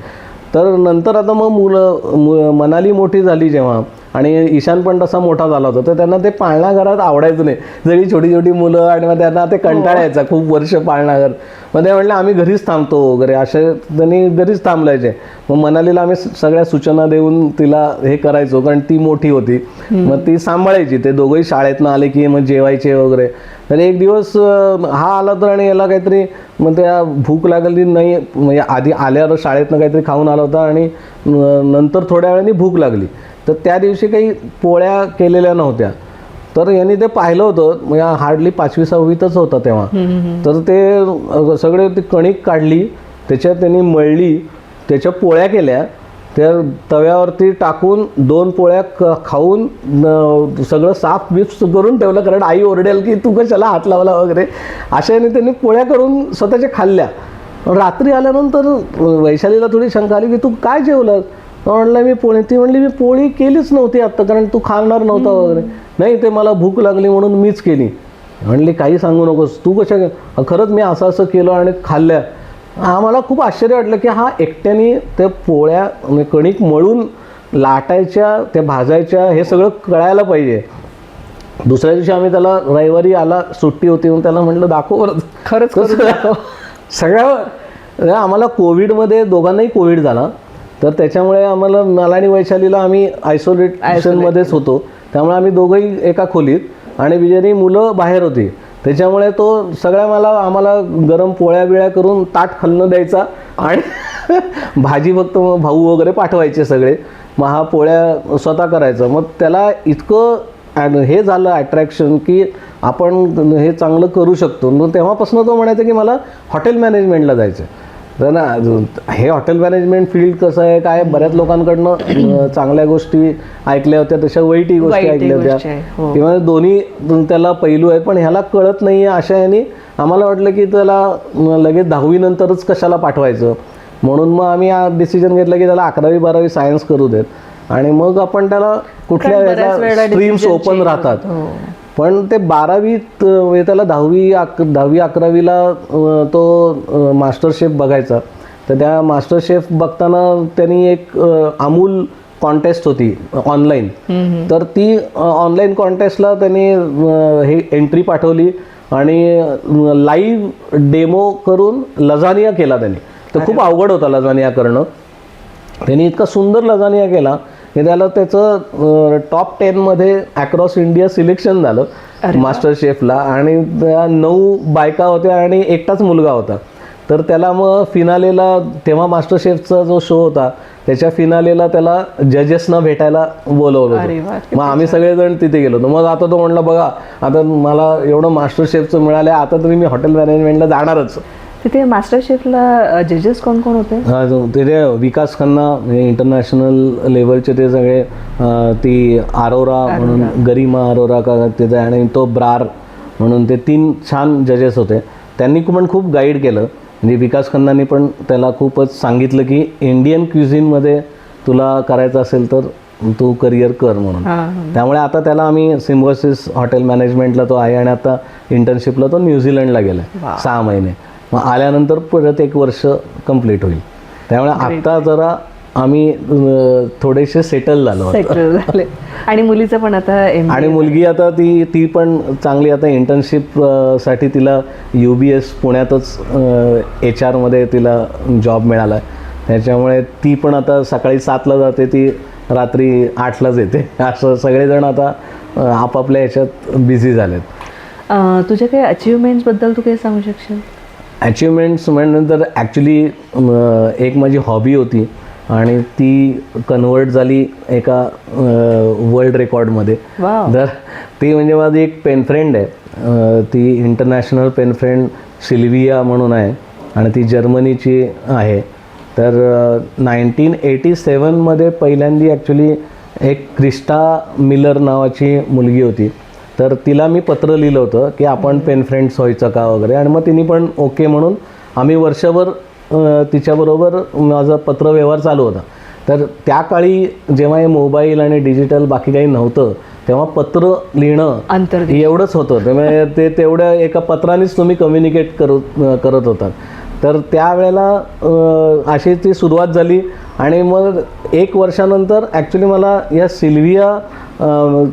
तर नंतर आता मग मनाली मोठी झाली जेव्हा, आणि ईशान पण तसा मोठा झाला होता, तर त्यांना ते पाळणा घरात आवडायचं नाही. सगळी छोटी छोटी मुलं, आणि मग त्यांना ते कंटाळा यायचा खूप वर्ष पाळणा घर. मग ते म्हटलं आम्ही घरीच थांबतो वगैरे, असे त्यांनी घरीच थांबलायचे. मग मनालीला आम्ही सगळ्या सूचना देऊन तिला हे करायचो, कारण ती मोठी होती, मग ती सांभाळायची. ते दोघंही शाळेतनं आले की मग जेवायचे वगैरे. तर एक दिवस हा आला तर, आणि याला काहीतरी मग त्या भूक लागली नाही, म्हणजे आधी आल्यावर शाळेतनं काहीतरी खाऊन आला होता आणि नंतर थोड्या वेळाने भूक लागली. तर त्या दिवशी काही पोळ्या केलेल्या नव्हत्या. तर यांनी ते पाहिलं होतं, म्हणजे हार्डली 5वी-6वीतच होता तेव्हा. तर ते सगळे ती कणिक काढली, त्याच्यात त्यांनी मळली, त्याच्या पोळ्या केल्या, त्या तव्यावरती टाकून 2 पोळ्या खाऊन सगळं साफ बिफ करून ठेवलं, कारण आई ओरडेल की तू कशाला हात लावला वगैरे. अशाने त्यांनी पोळ्या करून स्वतःच्या खाल्ल्या. रात्री आल्यानंतर वैशालीला थोडी शंका आली की तू काय जेवलं? म्हणलं मी पोळी. ती म्हणली मी पोळी केलीच नव्हती आत्ता, कारण तू खाणार नव्हता वगैरे. नाही, ते मला भूक लागली म्हणून मीच केली. म्हणली काही सांगू नकोस, तू कशा, खरंच मी असं केलं आणि खाल्ल्या. आम्हाला खूप आश्चर्य वाटलं की हा एकट्याने त्या पोळ्या, म्हणजे कणिक मळून लाटायच्या, त्या भाजायच्या, हे सगळं कळायला पाहिजे. दुसऱ्या दिवशी आम्ही त्याला, रविवारी आला, सुट्टी होती, म्हणून त्याला म्हटलं दाखव बरं. खरंच सगळं आम्हाला कोविडमध्ये दोघांनाही कोविड झाला, तर त्याच्यामुळे आम्हाला, मला आणि वैशालीला, आम्ही आयसोलेशनमध्येच होतो, त्यामुळे आम्ही दोघंही एका खोलीत आणि बिचारी मुलं बाहेर होती. त्याच्यामुळे तो सगळ्या आम्हाला गरम पोळ्या बिळ्या करून ताट खालनं द्यायचा आणि भाजी फक्त मग भाऊ वगैरे पाठवायचे सगळे, मग हा पोळ्या स्वतः करायचं. मग त्याला इतकं हे झालं अट्रॅक्शन की आपण हे चांगलं करू शकतो. मग तेव्हापासून तो म्हणायचा की मला हॉटेल मॅनेजमेंटला जायचं. तर ना हे हॉटेल मॅनेजमेंट फील्ड कसं आहे काय, बऱ्याच लोकांकडनं चांगल्या गोष्टी ऐकल्या होत्या, तशा वाईटही गोष्टी ऐकल्या होत्या, किंवा दोन्ही त्याला पैलू आहेत, पण ह्याला कळत नाही आहे. अशा याने आम्हाला वाटलं की त्याला लगेच 10वी नंतरच कशाला पाठवायचं, म्हणून मग आम्ही हा डिसिजन घेतला की त्याला 11वी 12वी सायन्स करू देत, आणि मग आपण त्याला कुठल्या स्ट्रीम्स ओपन राहतात. पण ते 12वीत त्याला 10वी 11वीला तो मास्टर शेफ बघायचा. तर त्या मास्टर शेफ बघताना त्यांनी एक अमूल कॉन्टेस्ट होती ऑनलाईन, तर ती ऑनलाईन कॉन्टेस्टला त्यांनी हे एंट्री पाठवली आणि लाईव्ह डेमो करून लजानिया केला त्यांनी. तर खूप अवघड होता लजानिया करणं. त्यांनी इतका सुंदर लजानिया केला की त्याला त्याचं टॉप 10मध्ये अक्रॉस इंडिया सिलेक्शन झालं मास्टर शेफला, आणि त्या 9 बायका होत्या आणि एकटाच मुलगा होता. तर त्याला मग फिनालेला, तेव्हा मास्टर शेफचा जो शो होता त्याच्या फिनालेला त्याला जजेसना भेटायला बोलवलं होतं. मग आम्ही सगळेजण तिथे गेलो होतो. मग आता तो म्हणला बघा आता मला एवढं मास्टर शेफचं मिळालं, आता तरी मी हॉटेल मॅनेजमेंटला जाणारच. तिथे मास्टर शेफला जजेस कोण कोण होते? तिथे विकास खन्ना, इंटरनॅशनल लेवलचे ते सगळे, ती अरोरा म्हणून, गरिमा अरोरा का तिथे, आणि तो ब्रार म्हणून, ते 3 छान जजेस होते. त्यांनी पण खूप गाईड केलं. म्हणजे विकास खन्नानी पण त्याला खूपच सांगितलं की इंडियन क्युझिनमध्ये तुला करायचं असेल तर तू करिअर कर म्हणून. त्यामुळे आता त्याला आम्ही सिम्बॉसिस हॉटेल मॅनेजमेंटला तो आहे, आणि आता इंटर्नशिपला तो न्यूझीलंडला गेला 6 महिने. मग आल्यानंतर परत 1 वर्ष कंप्लीट होईल. त्यामुळे आता जरा आम्ही थोडेसे सेटल झालो. आणि मुलीचं पण आता आणि मुलगी आता ती पण चांगली, आता इंटर्नशिपसाठी तिला UBS पुण्यातच HR मध्ये तिला जॉब मिळाला. त्याच्यामुळे ती पण आता सकाळी 7ला जाते, ती रात्री 8लाच येते. असं सगळेजण आता आपापल्या ह्याच्यात बिझी झालेत. तुझ्या काही अचिव्हमेंट्सबद्दल तू काही सांगू शकशील? अचिव्हमेंट्स म्हणल्यानंतर ॲक्च्युली एक माझी हॉबी होती आणि ती कन्वर्ट झाली एका वर्ल्ड रेकॉर्डमध्ये. तर ती म्हणजे माझी एक पेन फ्रेंड आहे, ती इंटरनॅशनल पेन फ्रेंड सिल्विया म्हणून आहे, आणि ती जर्मनीची आहे. तर 1987मध्ये पहिल्यांदी ॲक्च्युली एक क्रिस्टा मिलर नावाची मुलगी होती. तर तिला मी पत्र लिहिलं होतं की आपण पेन फ्रेंड्स व्हायचं का वगैरे, आणि मग तिने पण ओके म्हणून आम्ही वर्षभर तिच्याबरोबर माझा पत्रव्यवहार चालू होता. तर त्या काळी जेव्हा हे मोबाईल आणि डिजिटल बाकी काही नव्हतं, तेव्हा पत्र लिहिणं एवढंच होतं. त्यामुळे ते तेवढ्या एका पत्रानेच तुम्ही कम्युनिकेट करत होतात. तर त्यावेळेला अशी ती सुरुवात झाली. आणि मग 1 वर्षानंतर ॲक्च्युली मला या सिल्विया,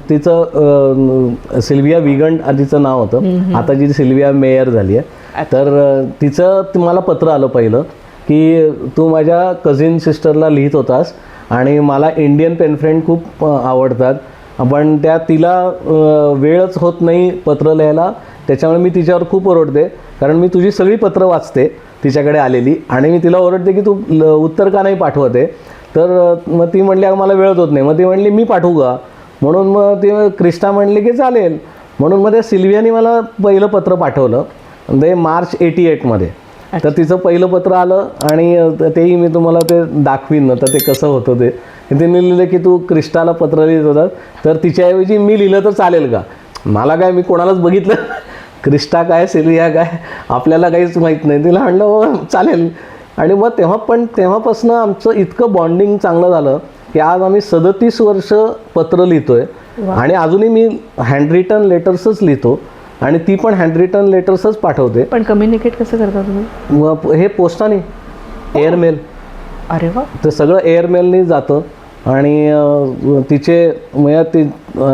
तिचं सिल्विया विगंड आधीचं नाव होतं, आता जी सिल्विया मेयर झाली आहे. तर तिचं मला पत्र आलं पहिलं की तू माझ्या कझिन सिस्टरला लिहित होतास आणि मला इंडियन पेन फ्रेंड खूप आवडतात, पण तिला वेळच होत नाही पत्र लिहायला, त्याच्यामुळे मी तिच्यावर खूप ओरडते, कारण मी तुझी सगळी पत्र वाचते तिच्याकडे आलेली, आणि मी तिला ओरडते की तू उत्तर का नाही पाठवते. तर मग ती म्हणली मला वेळच होत नाही. मग ती म्हणली मी पाठवू का, म्हणून मग ती क्रिस्टा म्हणली की चालेल. म्हणून मग त्या सिल्वियानी मला पहिलं पत्र पाठवलं, ते मार्च 88मध्ये. तर तिचं पहिलं पत्र आलं, आणि तेही मी तुम्हाला ते दाखवीन. तर ते कसं होतं ते तिने लिहिलं की तू क्रिस्टाला पत्र लिहित होता, तर तिच्याऐवजी मी लिहिलं तर चालेल का. मला काय, मी कोणालाच बघितलं क्रिस्टा काय सिल्विया काय आपल्याला काहीच माहीत नाही. तिला म्हणलं हो चालेल. आणि मग तेव्हापासून आमचं इतकं बॉन्डिंग चांगलं झालं की आज आम्ही 37 वर्ष पत्र लिहितोय, आणि अजूनही मी हँडरिटन लेटर्सच लिहितो, आणि ती पण हँडरिटन लेटर्सच पाठवते. पण कम्युनिकेट कसं करता तुम्ही? मग हे पोस्टाने, एअरमेल. अरे वा. तर सगळं एअरमेलनी जातं, आणि तिचे म्हणजे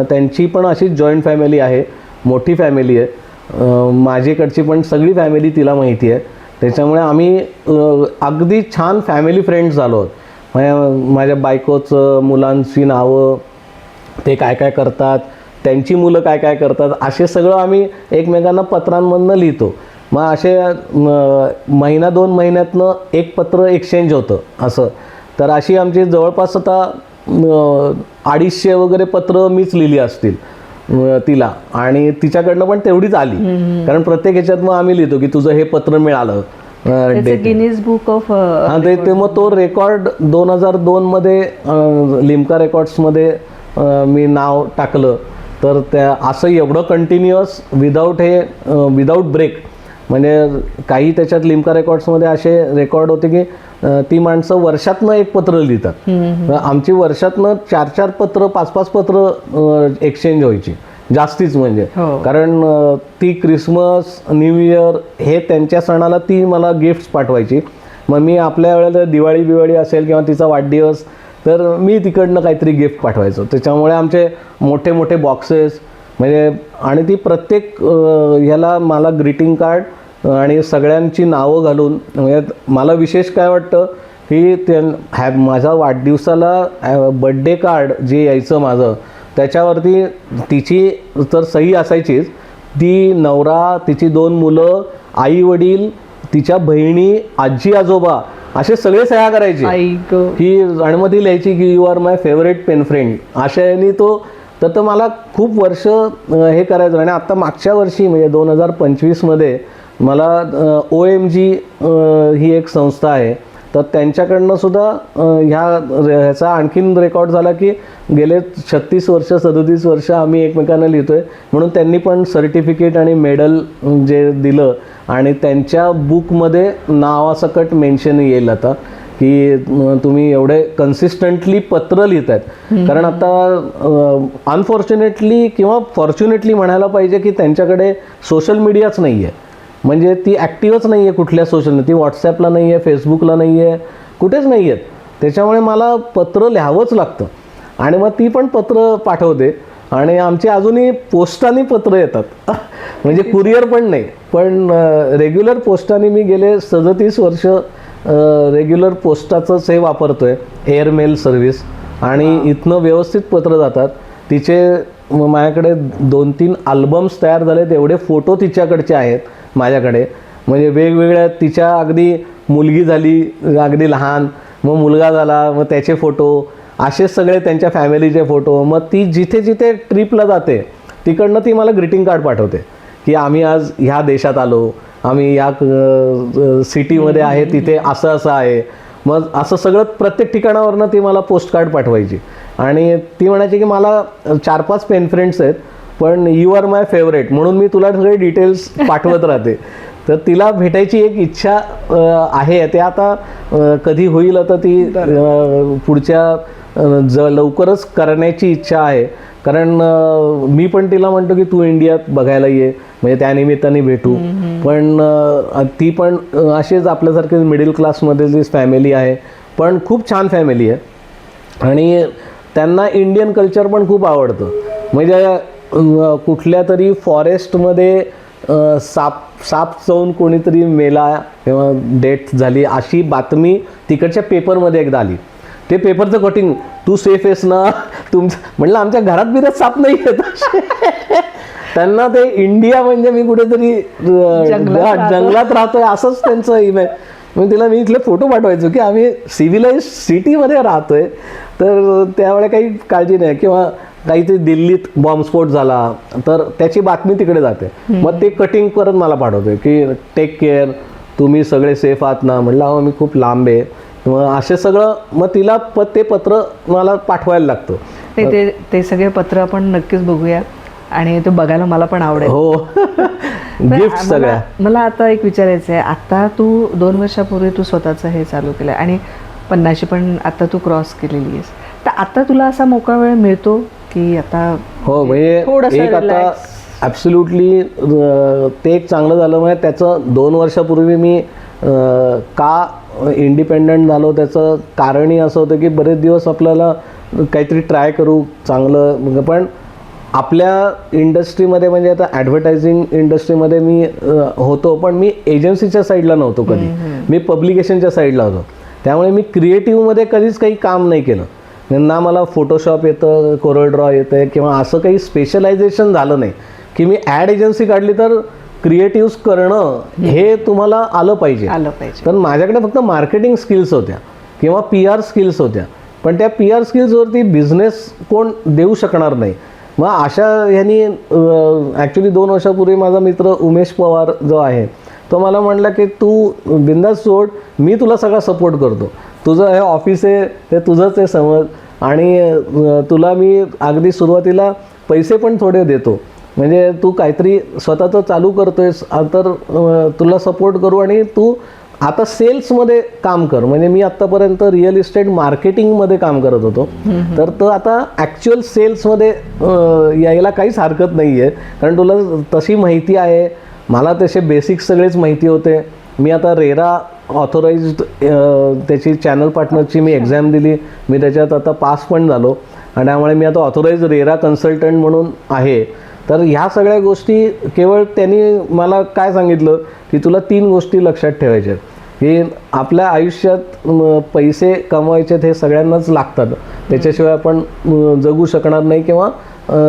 त्यांची पण अशी जॉईंट फॅमिली आहे, मोठी फॅमिली आहे. माझीकडची पण सगळी फॅमिली तिला माहिती आहे. त्याच्यामुळे आम्ही अगदी छान फॅमिली फ्रेंड्स झालो आहोत. माझ्या बायकोचं मुलांची नावं, ते काय काय करतात, त्यांची मुलं काय काय करतात, असे सगळं आम्ही एकमेकांना पत्रांमधनं लिहितो. मग असे महिना 2 महिन्यातनं एक पत्र एक्सचेंज होतं असं. तर अशी आमची जवळपास आता 250 वगैरे पत्र मीच लिहिली असतील तिला, आणि तिच्याकडनं पण तेवढीच आली. कारण प्रत्येक ह्याच्यात मग आम्ही लिहितो की तुझं हे पत्र मिळालं. गिनीज बुक ऑफ हां, ते मग तो रेकॉर्ड 2002 मध्ये लिम्का रेकॉर्ड्समध्ये मी नाव टाकलं. तर त्या असं एवढं कंटिन्युअस विदाऊट ब्रेक, म्हणजे काही त्याच्यात लिम्का रेकॉर्ड्समध्ये असे रेकॉर्ड होते की ती माणसं वर्षातनं एक पत्र लिहितात. आमची वर्षातनं 4-4 पत्र 5-5 पत्र एक्सचेंज व्हायची जास्तीच. म्हणजे कारण ती क्रिसमस, न्यू इयर हे त्यांच्या सणाला ती मला गिफ्ट्स पाठवायची. मग मी आपल्या वेळेला दिवाळी असेल किंवा तिचा वाढदिवस, तर मी तिकडनं काहीतरी गिफ्ट पाठवायचो. त्याच्यामुळे आमचे मोठे मोठे बॉक्सेस म्हणजे, आणि ती प्रत्येक ह्याला मला ग्रीटिंग कार्ड आणि सगळ्यांची नावं घालून. म्हणजे मला विशेष काय वाटतं की माझ्या वाढदिवसाला बड्डे कार्ड जे यायचं माझं, त्याच्यावरती तिची तर सही असायचीच. ती नवरा, तिची 2 मुलं, आई वडील, तिच्या बहिणी, आजी आजोबा असे सगळे सह्या करायचे की, आणि मग ती लिहायची की you are my favourite pen friend. अशा याने तर मला खूप वर्ष हे करायचं. आणि आता मागच्या वर्षी म्हणजे 2025मध्ये मला OMG ही एक संस्था आहे, तर त्यांच्याकडनं सुद्धा ह्याचा आणखीन रेकॉर्ड झाला की गेले 36 वर्ष 37 वर्ष आम्ही एकमेकांना लिहितोय. म्हणून त्यांनी पण सर्टिफिकेट आणि मेडल जे दिलं, आणि त्यांच्या बुकमध्ये नावासकट मेन्शन येईल आता की तुम्ही एवढे कन्सिस्टंटली पत्र लिहित आहेत. कारण आता अनफॉर्च्युनेटली किंवा फॉर्च्युनेटली म्हणायला पाहिजे की त्यांच्याकडे सोशल मीडियाच नाही आहे. म्हणजे ती ॲक्टिव्हच नाही आहे कुठल्या सोशल, ती व्हॉट्सॲपला नाही आहे, फेसबुकला नाही आहे, कुठेच नाही आहेत. त्याच्यामुळे मला पत्र लिहावंच लागतं. आणि मग ती पण पत्र पाठवते. आणि आमची अजूनही पोस्टाने पत्र येतात. म्हणजे कुरिअर पण नाही, पण रेग्युलर पोस्टाने मी गेले 37 वर्ष रेग्युलर पोस्टाचंच हे वापरतोय, एअरमेल सर्व्हिस. आणि इथनं व्यवस्थित पत्र जातात. तिचे माझ्याकडे 2-3 अल्बम्स तयार झाले, एवढे फोटो तिच्याकडचे आहेत माझ्याकडे. म्हणजे वेगवेगळ्या, तिच्या अगदी मुलगी झाली अगदी लहान, मग मुलगा झाला, मग त्याचे फोटो, असे सगळे त्यांच्या फॅमिलीचे फोटो. मग ती जिथे जिथे ट्रिपला जाते तिकडनं ती मला ग्रीटिंग कार्ड पाठवते की आम्ही आज ह्या देशात आलो, आम्ही या सिटीमध्ये आहे, तिथे असं असं आहे. मग असं सगळं प्रत्येक ठिकाणावरनं ती मला पोस्ट कार्ड पाठवायची. आणि ती म्हणायची की मला 4-5 पेन फ्रेंड्स आहेत, पण यू आर माय फेवरेट, म्हणून मी तुला सगळे डिटेल्स पाठवत राहते. तर तिला भेटायची एक इच्छा आहे. ते आता कधी होईल, आता ती पुढच्या लवकरच करण्याची इच्छा आहे. कारण मी पण तिला म्हणतो की तू इंडियात बघायला ये, म्हणजे त्या निमित्ताने भेटू. पण ती पण अशीच आपल्यासारखे मिडल क्लासमधलीच फॅमिली आहे, पण खूप छान फॅमिली आहे. आणि त्यांना इंडियन कल्चर पण खूप आवडतं. म्हणजे कुठल्या तरी फॉरेस्टमध्ये साप चावून कोणीतरी मेला किंवा डेथ झाली अशी बातमी तिकडच्या पेपरमध्ये एकदा आली. ते पेपरचं कटिंग, तू सेफ आहेस ना, म्हटलं आमच्या घरात बिरात साप नाही येत. त्यांना ते इंडिया म्हणजे मी कुठेतरी जंगलात राहतोय असंच त्यांचं इमेज. मग तिला मी इथले फोटो पाठवायचो की आम्ही सिव्हिलाइज सिटीमध्ये राहतोय, तर त्यावेळेला काही काळजी नाही. किंवा काहीतरी दिल्लीत बॉम्बस्फोट झाला तर त्याची बातमी तिकडे जाते, मग ते कटिंग करत मला पाठवतोय की टेक केअर, तुम्ही सगळे सेफ आहात ना. म्हटलं अहो मी खूप लांब आहे. मग असे सगळं, मग तिला ते पत्र मला पाठवायला लागतं. ते सगळे पत्र आपण नक्कीच बघूया, आणि ते बघायला मला पण आवडेल. हो, गिफ्ट सगळ्या. मला आता एक विचारायचं आहे, आता तू 2 वर्षापूर्वी तू स्वतःचं हे चालू केलं आणि 50 पण आता तू क्रॉस केलेली आहेस, तर आता तुला असा मोकळा वेळ मिळतो की आता? हो, म्हणजे एक आता ॲब्सोल्युटली ते एक चांगलं झालं. म्हणजे त्याचं 2 वर्षापूर्वी मी का इंडिपेंडंट झालो त्याचं कारणही असं होतं की बरेच दिवस आपल्याला काहीतरी ट्राय करू चांगलं. पण आपल्या इंडस्ट्रीमध्ये म्हणजे आता ॲडव्हर्टायझिंग इंडस्ट्रीमध्ये मी होतो, पण मी एजन्सीच्या साईडला नव्हतो कधी, मी पब्लिकेशनच्या साईडला होतो. त्यामुळे मी क्रिएटिव्हमध्ये कधीच काही काम नाही केलं. ना मला फोटोशॉप येतं, कोरल ड्रॉ येतं किंवा असं काही स्पेशलायझेशन झालं नाही की मी ॲड एजन्सी काढली तर क्रिएटिव्ह करणं हे तुम्हाला आलं पाहिजे. तर माझ्याकडे फक्त मार्केटिंग स्किल्स होत्या किंवा PR स्किल्स होत्या, पण त्या PR स्किल्सवरती बिझनेस कोण देऊ शकणार नाही. मग अशा ह्यांनी ॲक्च्युली 2 वर्षापूर्वी माझा मित्र उमेश पवार जो आहे तो मला म्हटला की तू बिंदास सोड, मी तुला सगळा सपोर्ट करतो, तुझं हे ऑफिस आहे ते तुझंच आहे समज, आणि तुला मी अगदी सुरुवातीला पैसे पण थोडे देतो, म्हणजे तू काहीतरी स्वतःचं चालू करतोयस तर तुला सपोर्ट करू आणि तू आता सेल्समध्ये काम कर. म्हणजे मी आत्तापर्यंत रिअल इस्टेट मार्केटिंगमध्ये काम करत होतो, तर तो आता ॲक्च्युअल सेल्समध्ये यायला काहीच हरकत नाही आहे, कारण तुला तशी माहिती आहे, मला तसे बेसिक्स सगळेच माहिती होते. मी आता रेरा ऑथोराइज्ड त्याची चॅनल पार्टनरची मी एक्झाम दिली, मी त्याच्यात आता पास पण झालो आणि त्यामुळे मी आता ऑथोराइज्ड रेरा कन्सल्टंट म्हणून आहे. तर ह्या सगळ्या गोष्टी केवळ त्यांनी मला काय सांगितलं की तुला 3 गोष्टी लक्षात ठेवायच्या की आपल्या आयुष्यात पैसे कमवायचे हे सगळ्यांनाच लागतात, त्याच्याशिवाय आपण जगू शकणार नाही किंवा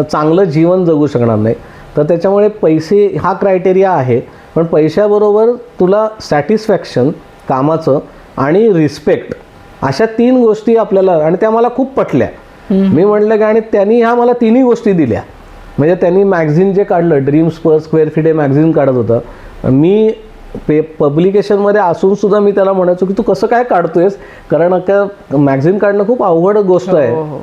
चांगलं जीवन जगू शकणार नाही. तर त्याच्यामुळे पैसे हा क्रायटेरिया आहे, पण पैशाबरोबर तुला सॅटिस्फॅक्शन कामाचं आणि रिस्पेक्ट अशा 3 गोष्टी आपल्याला, आणि त्या मला खूप पटल्या. मी म्हटलं की आणि त्यांनी ह्या मला 3ही गोष्टी दिल्या. म्हणजे त्यांनी मॅगझिन जे काढलं ड्रीम्स पर स्क्वेअर फीट हे मॅगझिन काढत होतं, मी पब्लिकेशनमध्ये असूनसुद्धा मी त्याला म्हणायचो की तू कसं काय काढतोयस, कारण आता मॅगझिन काढणं खूप अवघड गोष्ट आहे,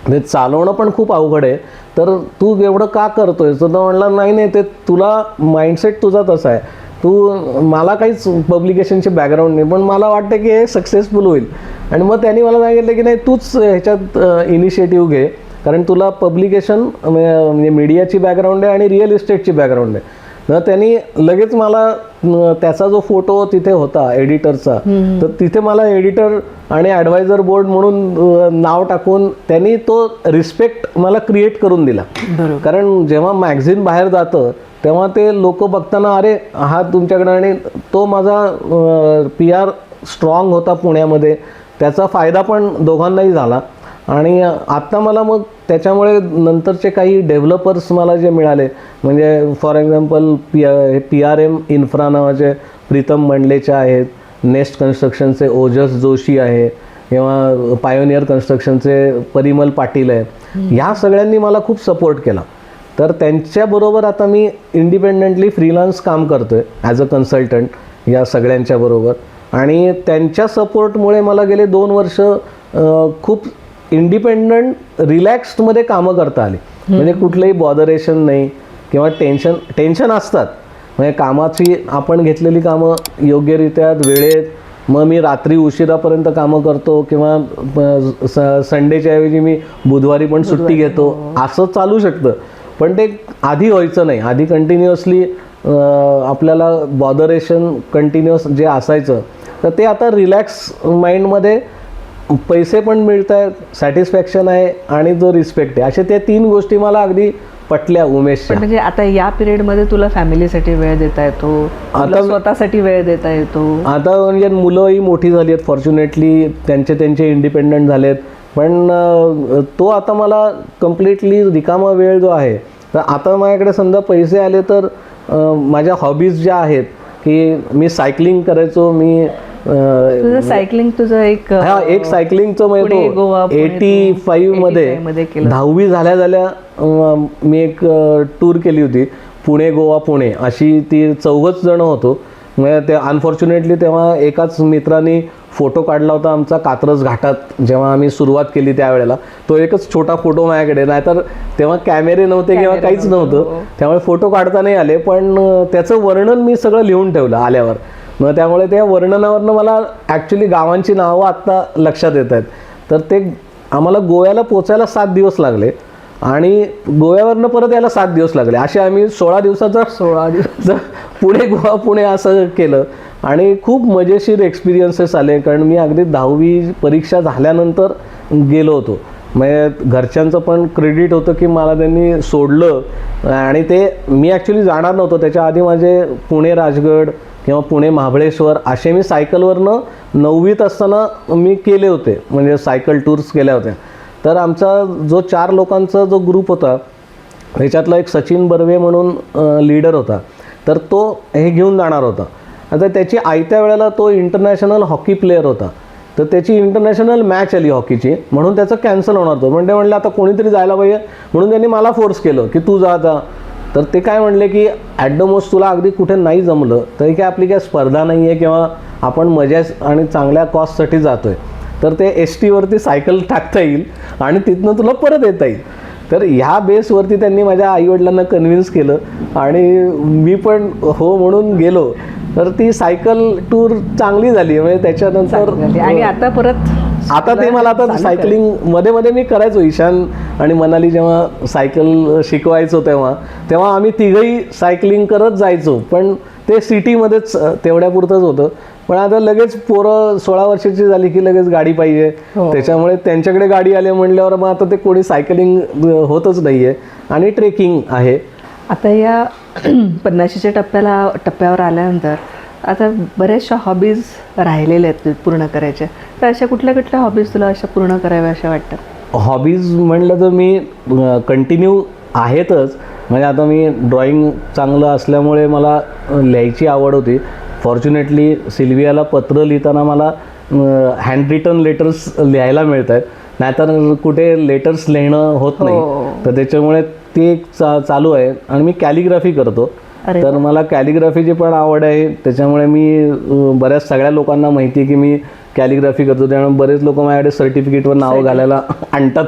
ते चालवणं पण खूप अवघड आहे, तर तू एवढं का करतोय. तर तो म्हणला नाही नाही ते तुला माइंडसेट तुझा तसा आहे, तू मला काहीच पब्लिकेशनचे बॅकग्राऊंड नाही, पण मला वाटतं की हे सक्सेसफुल होईल. आणि मग त्यांनी मला सांगितलं की नाही तूच ह्याच्यात इनिशिएटिव्ह घे, कारण तुला पब्लिकेशन म्हणजे मीडियाची बॅकग्राऊंड आहे आणि रिअल इस्टेटची बॅकग्राऊंड आहे. तर त्यांनी लगेच मला त्याचा जो फोटो तिथे होता एडिटरचा, तर तिथे मला एडिटर आणि ॲडवायझर बोर्ड म्हणून नाव टाकून त्यांनी तो रिस्पेक्ट मला क्रिएट करून दिला. कारण जेव्हा मॅगझिन बाहेर जातं तेव्हा ते लोक बघताना अरे हा तुमच्याकडे, आणि तो माझा PR स्ट्रॉंग होता पुण्यामध्ये, त्याचा फायदा पण दोघांनाही झाला. आणि आत्ता मला मग त्याच्यामुळे नंतरचे काही डेव्हलपर्स मला जे मिळाले, म्हणजे फॉर एक्झाम्पल PRM इन्फ्रा नावाचे प्रीतम मंडलेचे आहेत, नेस्ट कन्स्ट्रक्शनचे ओजस जोशी आहे किंवा पायोनियर कन्स्ट्रक्शनचे परिमल पाटील आहे, ह्या सगळ्यांनी मला खूप सपोर्ट केला. तर त्यांच्याबरोबर आता मी इंडिपेंडेंटली फ्रीलान्स काम करतो आहे ॲज अ कन्सल्टंट या सगळ्यांच्या बरोबर. आणि त्यांच्या सपोर्टमुळे मला गेले 2 वर्ष खूप इंडिपेंडंट रिलॅक्स्डमध्ये कामं करता आली. म्हणजे कुठलंही बॉदरेशन नाही किंवा टेन्शन असतात, म्हणजे कामाची आपण घेतलेली कामं योग्यरित्या वेळेत, मग मी रात्री उशिरापर्यंत कामं करतो किंवा संडेच्या ऐवजी मी बुधवारी पण सुट्टी घेतो, असं चालू शकतं. पण ते आधी व्हायचं नाही. आधी कंटिन्युअसली आपल्याला बॉदरेशन कंटिन्युअस जे असायचं, तर ते आता रिलॅक्स माइंडमध्ये पैसे पण मिळत आहेत, सॅटिस्फॅक्शन आहे आणि जो रिस्पेक्ट आहे, अशा त्या 3 गोष्टी मला अगदी पटल्या उमेशच्या. म्हणजे आता या पिरियडमध्ये तुला फॅमिलीसाठी वेळ देता येतो, आता स्वतःसाठी वेळ देता येतो. आता म्हणजे मुलंही मोठी झाली आहेत, फॉर्च्युनेटली त्यांचे इंडिपेंडंट झालेत, पण तो आता मला कम्प्लिटली रिकामा वेळ जो आहे, तर आता माझ्याकडे समजा पैसे आले तर माझ्या हॉबीज ज्या आहेत की मी सायकलिंग करायचो, मी तुझं सायकलिंग तुझं एक सायकलिंगचं म्हणजे 85 मध्ये 10वी झाल्या मी एक टूर केली होती, पुणे गोवा पुणे अशी. ती 4 जण होतो. म्हणजे ते अनफॉर्च्युनेटली तेव्हा एकाच मित्रांनी फोटो काढला होता आमचा कात्रज घाटात, जेव्हा आम्ही सुरुवात केली त्यावेळेला. तो एकच छोटा फोटो माझ्याकडे, नाहीतर तेव्हा कॅमेरे नव्हते किंवा काहीच नव्हतं, त्यामुळे फोटो काढता नाही आले. पण त्याचं वर्णन मी सगळं लिहून ठेवलं आल्यावर. मग त्यामुळे त्या वर्णनावरनं मला ॲक्च्युली गावांची नावं आत्ता लक्षात येत आहेत. तर ते आम्हाला गोव्याला पोचायला 7 दिवस लागले आणि गोव्यावरनं परत यायला 7 दिवस लागले. असे आम्ही 16 दिवसाचं पुणे गोवा पुणे असं केलं आणि खूप मजेशीर एक्सपिरियन्सेस आले. कारण मी अगदी 10वी परीक्षा झाल्यानंतर गेलो होतो म्हणजे घरच्यांचं पण क्रेडिट होतं की मला त्यांनी सोडलं. आणि ते मी ॲक्च्युली जाणार नव्हतो. त्याच्या आधी माझे पुणे राजगड किंवा पुणे महाबळेश्वर असे मी सायकलवरनं 9वीत असताना मी केले होते, म्हणजे सायकल टूर्स केल्या होत्या. तर आमचा जो 4 लोकांचा जो ग्रुप होता त्याच्यातला एक सचिन बर्वे म्हणून लीडर होता. तर तो हे घेऊन जाणार होता. आता त्याची आयत्या वेळेला तो इंटरनॅशनल हॉकी प्लेयर होता. तर त्याची इंटरनॅशनल मॅच आली हॉकीची, म्हणून त्याचं कॅन्सल होणार होतं. म्हणजे म्हणलं आता कोणीतरी जायला पाहिजे, म्हणून त्यांनी मला फोर्स केलं की तू जा आता. तर ते काय म्हणले की ॲट द मोस्ट तुला अगदी कुठे नाही जमलं तरी काय आपली काय स्पर्धा नाही आहे किंवा आपण मजा आणि चांगल्या कॉस्टसाठी जातो आहे, तर ते STवरती सायकल टाकता येईल आणि तिथनं तुला परत येता येईल. तर ह्या बेसवरती त्यांनी माझ्या आईवडिलांना कन्व्हिन्स केलं आणि मी पण हो म्हणून गेलो. तर ती सायकल टूर चांगली झाली. म्हणजे त्याच्यानंतर आणि आता ते मला आता सायकलिंग मध्ये मध्ये मी करायचो. ईशान आणि मनाली जेव्हा सायकल शिकवायचो तेव्हा आम्ही तिघही सायकलिंग करत जायचो. पण ते सिटीमध्येच तेवढ्यापुरतंच होतं. पण आता लगेच पोरं 16 वर्षाची झाली की लगेच गाडी पाहिजे. त्याच्यामुळे त्यांच्याकडे गाडी आली म्हणल्यावर मग आता ते कोणी सायकलिंग होतच नाही आहे आणि ट्रेकिंग आहे. आता या 50च्या टप्प्यावर आल्यानंतर आता बऱ्याचशा हॉबीज राहिलेल्या आहेत पूर्ण करायच्या. तर अशा कुठल्या कुठल्या हॉबीज तुला अशा पूर्ण कराव्या अशा वाटतात? हॉबीज म्हटलं तर मी कंटिन्यू आहेतच. म्हणजे आता मी ड्रॉइंग चांगलं असल्यामुळे मला लिहायची आवड होती. फॉर्च्युनेटली सिल्वियाला पत्र लिहिताना मला हँड रिटन लेटर्स लिहायला मिळत आहेत, नाहीतर कुठे लेटर्स लिहिणं होत नाही. तर त्याच्यामुळे ते चालू आहे. आणि मी कॅलिग्राफी करतो. तर मला कॅलिग्राफीची पण आवड आहे. त्याच्यामुळे मी बऱ्याच सगळ्या लोकांना माहिती आहे की मी कॅलिग्राफी करतो. त्यामुळे बरेच लोक माझ्याकडे सर्टिफिकेटवर नावं घालायला आणतात.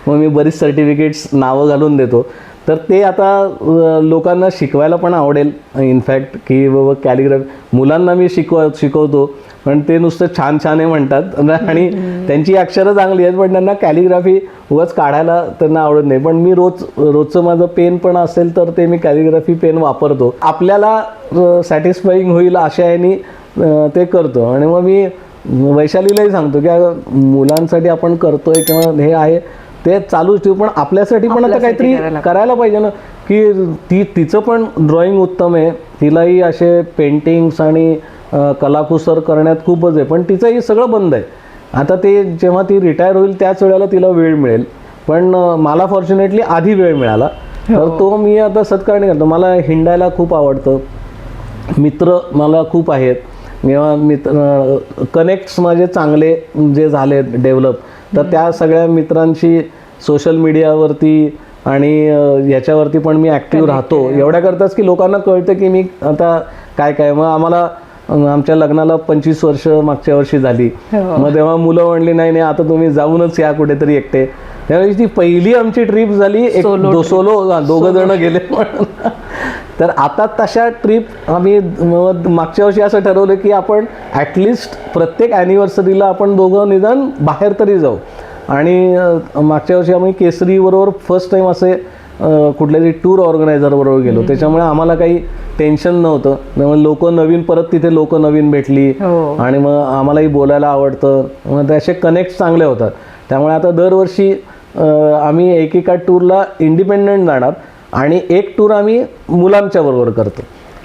मग मी बरीच सर्टिफिकेट्स नावं घालून देतो. तर ते आता लोकांना शिकवायला पण आवडेल इनफॅक्ट की बाबा कॅलिग्राफी मुलांना मी शिकवतो. पण ते नुसतं छान छान आहे म्हणतात आणि त्यांची अक्षरं चांगली आहेत, पण त्यांना कॅलिग्राफी उगाच काढायला त्यांना आवडत नाही. पण मी रोजचं माझं पेन पण असेल तर ते मी कॅलिग्राफी पेन वापरतो. आपल्याला सॅटिस्फाईंग होईल अशा याने ते करतो. आणि मग मी वैशालीलाही सांगतो की मुलांसाठी आपण करतोय किंवा हे आहे ते चालूच ठेवू, पण आपल्यासाठी पण आता काहीतरी करायला पाहिजे ना. की तिचं पण ड्रॉइंग उत्तम आहे. तिलाही असे पेंटिंग्स आणि कलाकुसर करण्यात खूपच आहे. पण तिचंही सगळं बंद आहे आता. ते जेव्हा ती रिटायर होईल त्याच वेळेला तिला वेळ मिळेल. पण मला फॉर्च्युनेटली आधी वेळ मिळाला. तर तो मी आता सत्कारणी करतो. मला हिंडायला खूप आवडतं. मित्र मला खूप आहेत किंवा कनेक्ट्स माझे चांगले जे झाले डेव्हलप, तर त्या सगळ्या मित्रांशी सोशल मीडियावरती आणि याच्यावरती पण मी ॲक्टिव्ह राहतो. एवढ्या करताच की लोकांना कळतं की मी आता काय मग आम्हाला आमच्या लग्नाला 25 वर्ष मागच्या वर्षी झाली. मग तेव्हा मुलं म्हणली नाही आता तुम्ही जाऊनच या कुठेतरी एकटे. त्यावेळी ती पहिली आमची ट्रिप झाली सोलो 2 जण गेले म्हणून. तर आता तशा ट्रिप आम्ही मागच्या वर्षी असं ठरवलं की आपण ॲटलिस्ट प्रत्येक ॲनिव्हर्सरीला आपण दोघं निदान बाहेर तरी जाऊ. आणि मागच्या वर्षी आम्ही केसरीबरोबर फर्स्ट टाईम असे कुठल्या तरी टूर ऑर्गनायझरबरोबर गेलो. त्याच्यामुळे आम्हाला काही टेन्शन नव्हतं. त्यामुळे लोक नवीन परत तिथे लोक नवीन भेटली आणि मग आम्हालाही बोलायला आवडतं. मग ते असे कनेक्ट चांगले होतात. त्यामुळे आता दरवर्षी आम्ही एकेका टूरला इंडिपेंडंट जाणार आणि एक टूर आम्ही मुलांच्या बरोबर करतो.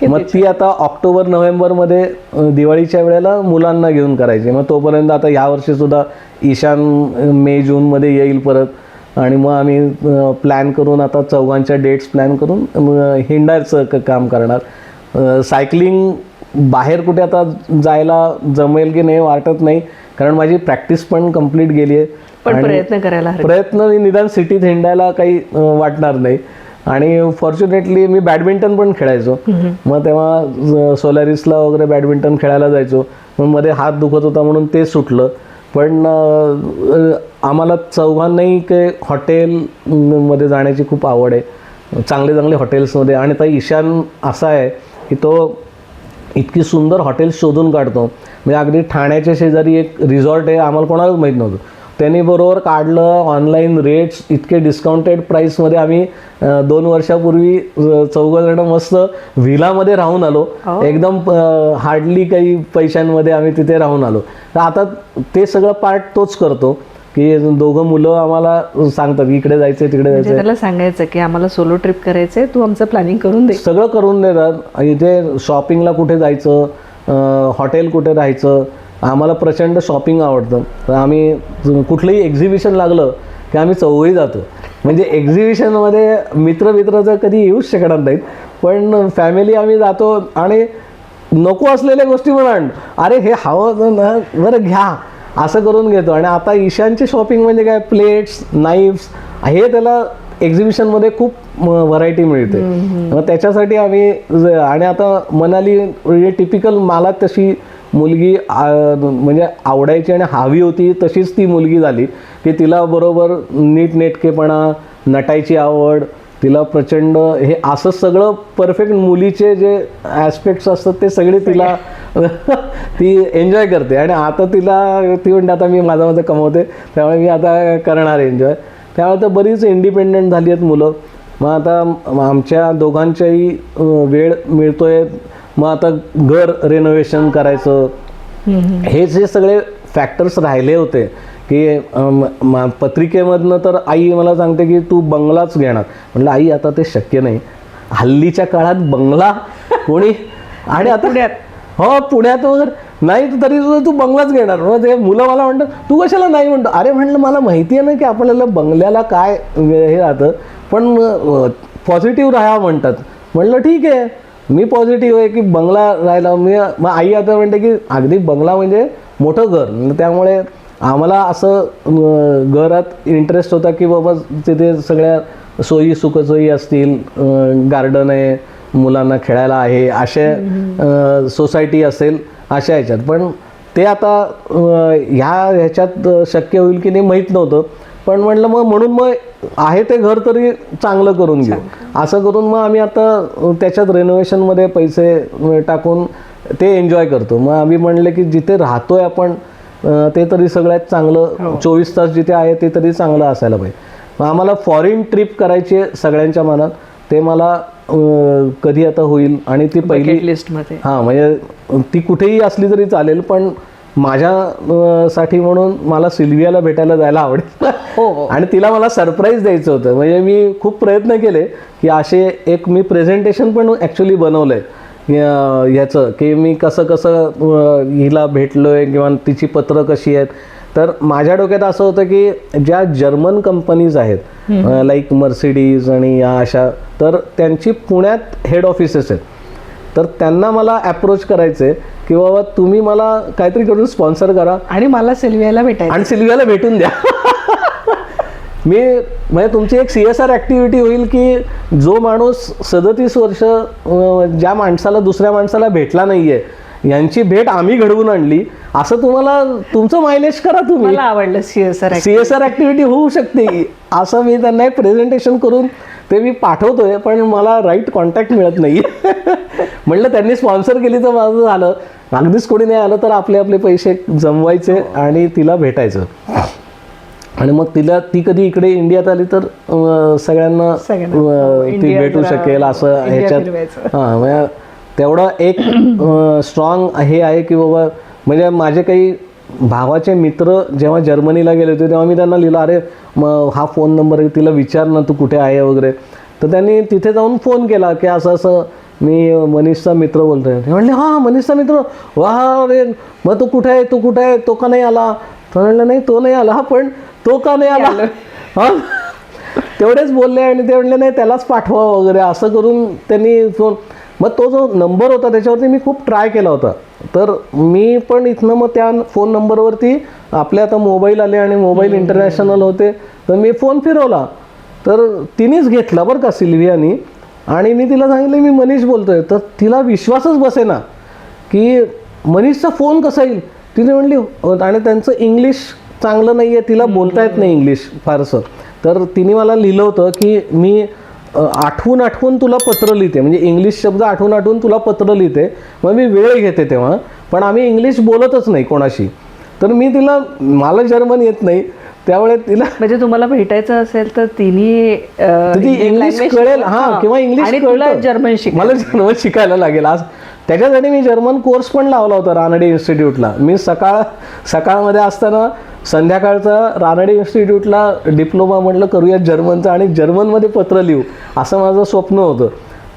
मग ती आता ऑक्टोबर नोव्हेंबरमध्ये दिवाळीच्या वेळेला मुलांना घेऊन करायची. मग तोपर्यंत आता ह्या वर्षीसुद्धा ईशान मे जूनमध्ये येईल परत. आणि मग आम्ही प्लॅन करून आता 4 डेट्स प्लॅन करून हिंडायचं काम करणार. सायकलिंग बाहेर कुठे आता जायला जमेल की नाही वाटत नाही, कारण माझी प्रॅक्टिस पण कंप्लीट गेली आहे. पण प्रयत्न निदान सिटीत हिंडायला काही वाटणार नाही. आणि फॉर्च्युनेटली मी बॅडमिंटन पण खेळायचो. मग तेव्हा सोलारिसला वगैरे बॅडमिंटन खेळायला जायचो. मग मध्ये हात दुखत होता म्हणून ते सुटलं. पण आम्हाला चौघांनाही काही हॉटेलमध्ये जाण्याची खूप आवड आहे, चांगले चांगले हॉटेल्समध्ये. आणि आता ईशान असा आहे की तो इतकी सुंदर हॉटेल्स शोधून काढतो. म्हणजे अगदी ठाण्याच्या शेजारी एक रिसॉर्ट आहे, आम्हाला कोणालाच माहीत नव्हतं. त्यांनी बरोबर काढलं. ऑनलाईन रेट्स इतके डिस्काउंटेड प्राईसमध्ये आम्ही 2 वर्षापूर्वी 4 जण मस्त व्हिलामध्ये राहून आलो. एकदम हार्डली काही पैशांमध्ये आम्ही तिथे राहून आलो. तर आता ते सगळं पार्ट तोच करतो. की दोघं मुलं आम्हाला सांगतात इकडे जायचंय तिकडे म्हणजे जायचंय, त्याला सांगायचं की आम्हाला सोलो ट्रिप करायचंय, तू आमचं प्लॅनिंग करून दे. सगळं करून देतात. इथे शॉपिंगला कुठे जायचं, हॉटेल कुठे राहायचं, आम्हाला प्रचंड शॉपिंग आवडतं. तर आम्ही कुठलंही एक्झिबिशन लागलं की आम्ही चौघही जातो. म्हणजे एक्झिबिशनमध्ये मित्र तर कधी येऊच शकणार नाहीत, पण फॅमिली आम्ही जातो आणि नको असलेल्या गोष्टी पण आण, अरे हे हवं ना बरं घ्या, असं करून घेतो. आणि आता ईशानची शॉपिंग म्हणजे काय, प्लेट्स, नाईफ्स, हे त्याला एक्झिबिशनमध्ये खूप व्हरायटी मिळते. मग त्याच्यासाठी आम्ही आणि आता मनाली टिपिकल मला तशी मुलगी म्हणजे आवडायची आणि हवी होती तशीच ती मुलगी झाली की तिला बरोबर नीटनेटकेपणा, नटायची आवड, तिला प्रचंड हे असं सगळं परफेक्ट मुलीचे जे ॲस्पेक्ट्स असतात ते सगळे तिला ती एन्जॉय करते. आणि आता ती म्हणते आता मी माझं कमवते त्यामुळे मी आता करणार एन्जॉय. त्यामुळे तर बरीच इंडिपेंडंट झाली आहेत मुलं. मग आता आमच्या दोघांच्याही वेळ मिळतोय. मग आता घर रेनोव्हेशन करायचं, हे जे सगळे फॅक्टर्स राहिले होते की पत्रिकेमधनं तर आई मला सांगते की तू बंगलाच घेणार. म्हटलं आई आता ते शक्य नाही, हल्लीच्या काळात बंगला कोणी, आणि आता पुण्यात वगैरे नाही तरी तू बंगलाच घेणार. मग ते मुलं मला म्हणतात तू कशाला नाही म्हणतो. अरे म्हटलं मला माहिती आहे ना की आपल्याला बंगल्याला काय हे राहतं, पण पॉझिटिव्ह राहा म्हणतात. म्हटलं ठीक आहे, मी पॉझिटिव्ह आहे की बंगला राहायला. मग आई आता म्हणते की अगदी बंगला म्हणजे मोठं घर, त्यामुळे आम्हाला असं घरात इंटरेस्ट होता की बाबा तिथे सगळ्या सोयी सुखसोयी असतील, गार्डन आहे, मुलांना खेळायला आहे, अशा सोसायटी असेल अशा ह्याच्यात. पण ते आता ह्याच्यात शक्य होईल की नाही माहीत नव्हतं. पण म्हटलं म्हणून मग आहे ते घर तरी चांगलं करून घेऊ, असं करून मग आम्ही आता त्याच्यात रेनोव्हेशनमध्ये पैसे टाकून ते एन्जॉय करतो. मग आम्ही म्हणले की जिथे राहतोय आपण ते तरी सगळ्यात चांगलं, 24 तास जिथे आहे ते तरी चांगलं असायला पाहिजे. मग आम्हाला फॉरेन ट्रिप करायची आहे सगळ्यांच्या मनात. ते मला कधी आता होईल. आणि ती पहिली लिस्टमध्ये, हां म्हणजे ती कुठेही असली तरी चालेल, पण माझ्यासाठी म्हणून मला सिल्वियाला भेटायला जायला आवडेल. आणि तिला मला सरप्राईज द्यायचं होतं. म्हणजे मी खूप प्रयत्न केले की असे एक मी प्रेझेंटेशन पण ॲक्च्युली बनवलं आहे ह्याचं की मी कसं हिला भेटलो आहे किंवा तिची पत्रं कशी आहेत. तर माझ्या डोक्यात असं होतं की ज्या जर्मन कंपनीज आहेत लाईक मर्सिडीज आणि या अशा, तर त्यांची पुण्यात हेड ऑफिसेस आहेत. तर त्यांना मला अप्रोच करायचे की बाबा तुम्ही मला काहीतरी करून स्पॉन्सर करा आणि मला सिल्वियाला भेटायचं आणि सिल्वियाला भेटून द्या. मी म्हणजे तुमची एक CSR ॲक्टिव्हिटी होईल की जो माणूस 37 वर्ष ज्या माणसाला दुसऱ्या माणसाला भेटला नाही आहे यांची भेट आम्ही घडवून आणली, असं तुम्हाला तुमचं मायलेज करा तुम्ही. मला आवडलं CSR ॲक्टिव्हिटी होऊ शकते असं मी त्यांना एक प्रेझेंटेशन करून ते मी पाठवतोय, पण मला राईट कॉन्टॅक्ट मिळत नाही. म्हटलं त्यांनी स्पॉन्सर केली तर माझं झालं, अगदीच कोणी नाही आलं तर आपले पैसे जमवायचे आणि तिला भेटायचं. आणि मग ती कधी इकडे इंडियात आली तर सगळ्यांना ती भेटू शकेल असं ह्याच्यात. हां म्हणजे तेवढं एक स्ट्रॉंग हे आहे की बाबा, म्हणजे माझे काही भावाचे मित्र जेव्हा जर्मनीला गेले होते तेव्हा मी त्यांना लिहिलं, अरे मग हा फोन नंबर आहे, तिला विचार ना तू कुठे आहे वगैरे. तर त्यांनी तिथे जाऊन फोन केला की असं मी मनीषचा मित्र बोलतोय. म्हणले हां मनीषचा मित्र, वा अरे मग तू कुठे आहे, तो का नाही आला. तर म्हणलं नाही तो नाही आला, पण तो का नाही आला. हां तेवढेच बोलले आणि ते म्हणले नाही त्यालाच पाठवा वगैरे असं करून त्यांनी फोन. मग तो जो नंबर होता त्याच्यावरती मी खूप ट्राय केला होता. तर मी पण इथनं मग त्या फोन नंबरवरती आपले आता मोबाईल आले आणि मोबाईल इंटरनॅशनल होते, तर मी फोन फिरवला. तर तिनेच घेतला बरं का सिल्वियानी. आणि मी तिला सांगितलं मी मनीष बोलतोय. तर तिला विश्वासच बसेना की मनीषचा फोन कसा येईल. तिने म्हणली, आणि त्यांचं इंग्लिश चांगलं नाही आहे, तिला बोलता येत नाही इंग्लिश फारसं. तर तिने मला लिहिलं होतं की मी आठवून तुला पत्र लिहिते, म्हणजे इंग्लिश शब्द आठवून तुला पत्र लिहिते. मग मी वेळ घेते तेव्हा, पण आम्ही इंग्लिश बोलतच नाही कोणाशी. तर मी तिला, मला जर्मन येत नाही त्यामुळे तिला, म्हणजे तुम्हाला भेटायचं असेल तर तिने इंग्लिश कळेल हां किंवा इंग्लिश कळलं, जर्मन मला जर्मन शिकायला लागेल. आज त्याच्यासाठी मी जर्मन कोर्स पण लावला होता रानडे इन्स्टिट्यूटला. मी सकाळमध्ये असताना संध्याकाळचा रानडे इन्स्टिट्यूटला डिप्लोमा म्हटलं करूया जर्मनचा आणि जर्मनमध्ये पत्र लिहू असं माझं स्वप्न होतं.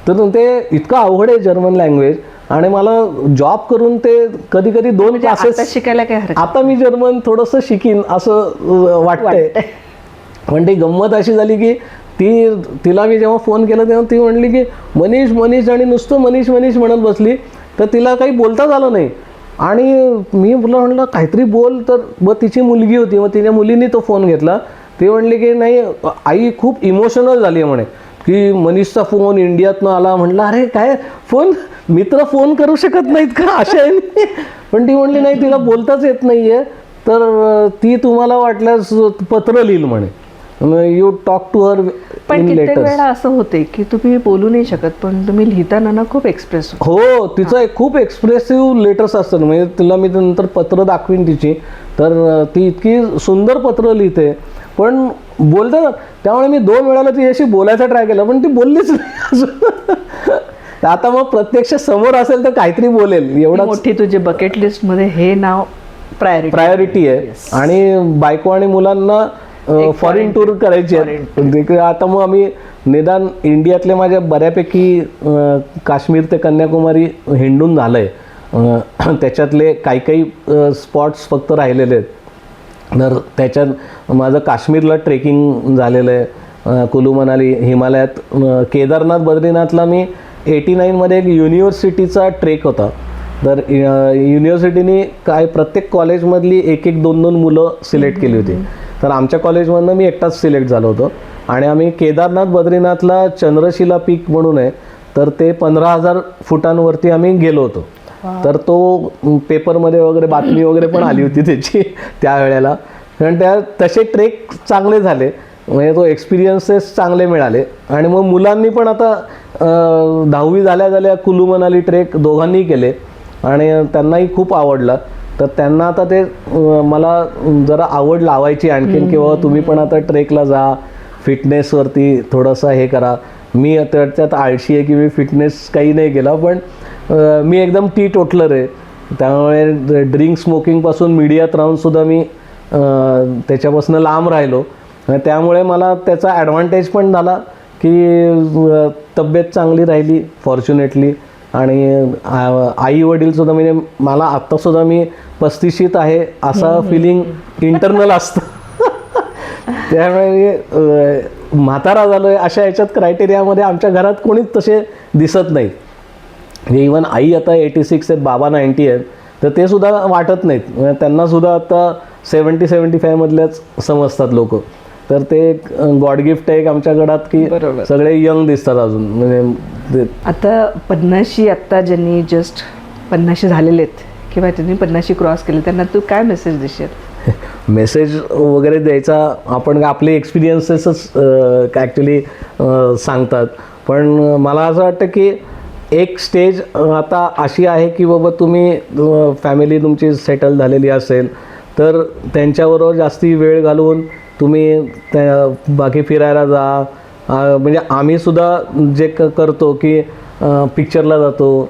तर ते इतकं अवघड आहे जर्मन लँग्वेज आणि मला जॉब करून ते कधी कधी 2 क्लासेस आता शिकायला काय हरकत आता मी जर्मन थोडंसं शिकीन असं वाटतंय. पण ती गंमत अशी झाली की तिला मी जेव्हा फोन केला तेव्हा ती म्हणली की मनीष मनीष आणि नुसतं मनीष मनीष म्हणत बसली. तर तिला काही बोलताच आलं नाही आणि मी म्हणलं काहीतरी बोल. तर मग तिची मुलगी होती, मग तिच्या मुलीने तो फोन घेतला. ती म्हणली की नाही आई खूप इमोशनल झाली आहे म्हणे की मनीषचा फोन इंडियातनं आला. म्हटलं अरे काय फोन, मित्र फोन करू शकत नाहीत का अशा आहे. पण ती म्हणली नाही तिला बोलताच येत नाही आहे तर ती तुम्हाला वाटल्यास पत्र लिहिल म्हणे. यू टॉक टू हर पण इन कित्येक लेटर्स. वेळा असं होते की तुम्ही बोलू नाही शकत पण तुम्ही लिहिताना ना खूप एक्सप्रेस हो तिचं एक खूप एक्सप्रेसिव्ह लेटर्स असतात. म्हणजे तिला मी नंतर पत्र दाखवीन तिची. तर ती इतकी सुंदर पत्र लिहिते पण बोलते ना. त्यामुळे मी 2 वेळाला तिच्याशी बोलायचा ट्राय केला पण ती बोललीच नाही अजून. आता मग प्रत्यक्ष समोर असेल तर काहीतरी बोलेल एवढा मोठी तुझे बकेट लिस्ट मध्ये हे नाव प्रायोरिटी आहे. आणि बायको आणि मुलांना फॉरेन टूर करायची आहे. आता मग आम्ही निदान इंडियातले माझ्या बऱ्यापैकी काश्मीर ते कन्याकुमारी हिंडून झालंय. त्याच्यातले काही स्पॉट्स फक्त राहिलेले आहेत. तर त्याच्यात माझं काश्मीरला ट्रेकिंग झालेलं आहे. कुलू मनाली हिमालयात. केदारनाथ बद्रीनाथला मी 89मध्ये एक युनिव्हर्सिटीचा ट्रेक होता. तर युनिव्हर्सिटीने प्रत्येक कॉलेजमधली 1-2 मुलं सिलेक्ट केली होती. तर आमच्या कॉलेजमधनं मी एकटाच सिलेक्ट झालो होतो आणि आम्ही केदारनाथ बद्रीनाथला चंद्रशिला पीक म्हणून आहे तर ते 15,000 फुटांवरती आम्ही गेलो होतो. तर तो पेपरमध्ये वगैरे बातमी वगैरे पण आली होती त्याची त्यावेळेला. कारण तसे ट्रेक चांगले झाले म्हणजे तो एक्सपिरियन्सेस चांगले मिळाले. आणि मग मुलांनी पण आता 10वी झाल्या कुलू मनाली ट्रेक दोघांनी केले आणि त्यांनाही खूप आवडला. तर त्यांना आता ते मला जरा आवड लावायची आणखीन किंवा तुम्ही पण आता ट्रेकला जा, फिटनेसवरती थोडंसं हे करा. मी त्याच्यात आळशी आहे की मी फिटनेस काही नाही केला पण मी एकदम टी टोटलर आहे. त्यामुळे ड्रिंक स्मोकिंगपासून मीडियात राहूनसुद्धा मी त्याच्यापासून लांब राहिलो. त्यामुळे मला त्याचा ॲडव्हान्टेज पण झाला की तब्येत चांगली राहिली फॉर्च्युनेटली. आणि आई वडीलसुद्धा म्हणजे मला आत्तासुद्धा मी 35शीत आहे असा फिलिंग इंटरनल असतं. त्यामुळे म्हातारा झालो आहे अशा याच्यात क्रायटेरियामध्ये आमच्या घरात कोणीच तसे दिसत नाहीत. म्हणजे इवन आई आता 86 आहेत, बाबा 90 आहेत. तर ते सुद्धा वाटत नाहीत. म्हणजे त्यांनासुद्धा आता 70-75 मधल्याच समजतात लोक. तर ते गॉड गिफ्ट आहे आमच्या घरात की सगळे यंग दिसतात अजून. म्हणजे आता 50शी आत्ता ज्यांनी जस्ट 50शी झालेले आहेत किंवा त्यांनी 50शी क्रॉस केले त्यांना तू काय मेसेज देशील? मेसेज वगैरे द्यायचा आपण आपले एक्सपिरियन्सेसच ॲक्च्युली सांगतात. पण मला असं वाटतं की एक स्टेज आता अशी आहे की बाबा तुम्ही फॅमिली तुमची सेटल झालेली असेल तर त्यांच्याबरोबर जास्ती वेळ घालवून तुम्ही त्या बाकी फिरायला जा. म्हणजे आम्हीसुद्धा जे करतो की पिक्चरला जातो,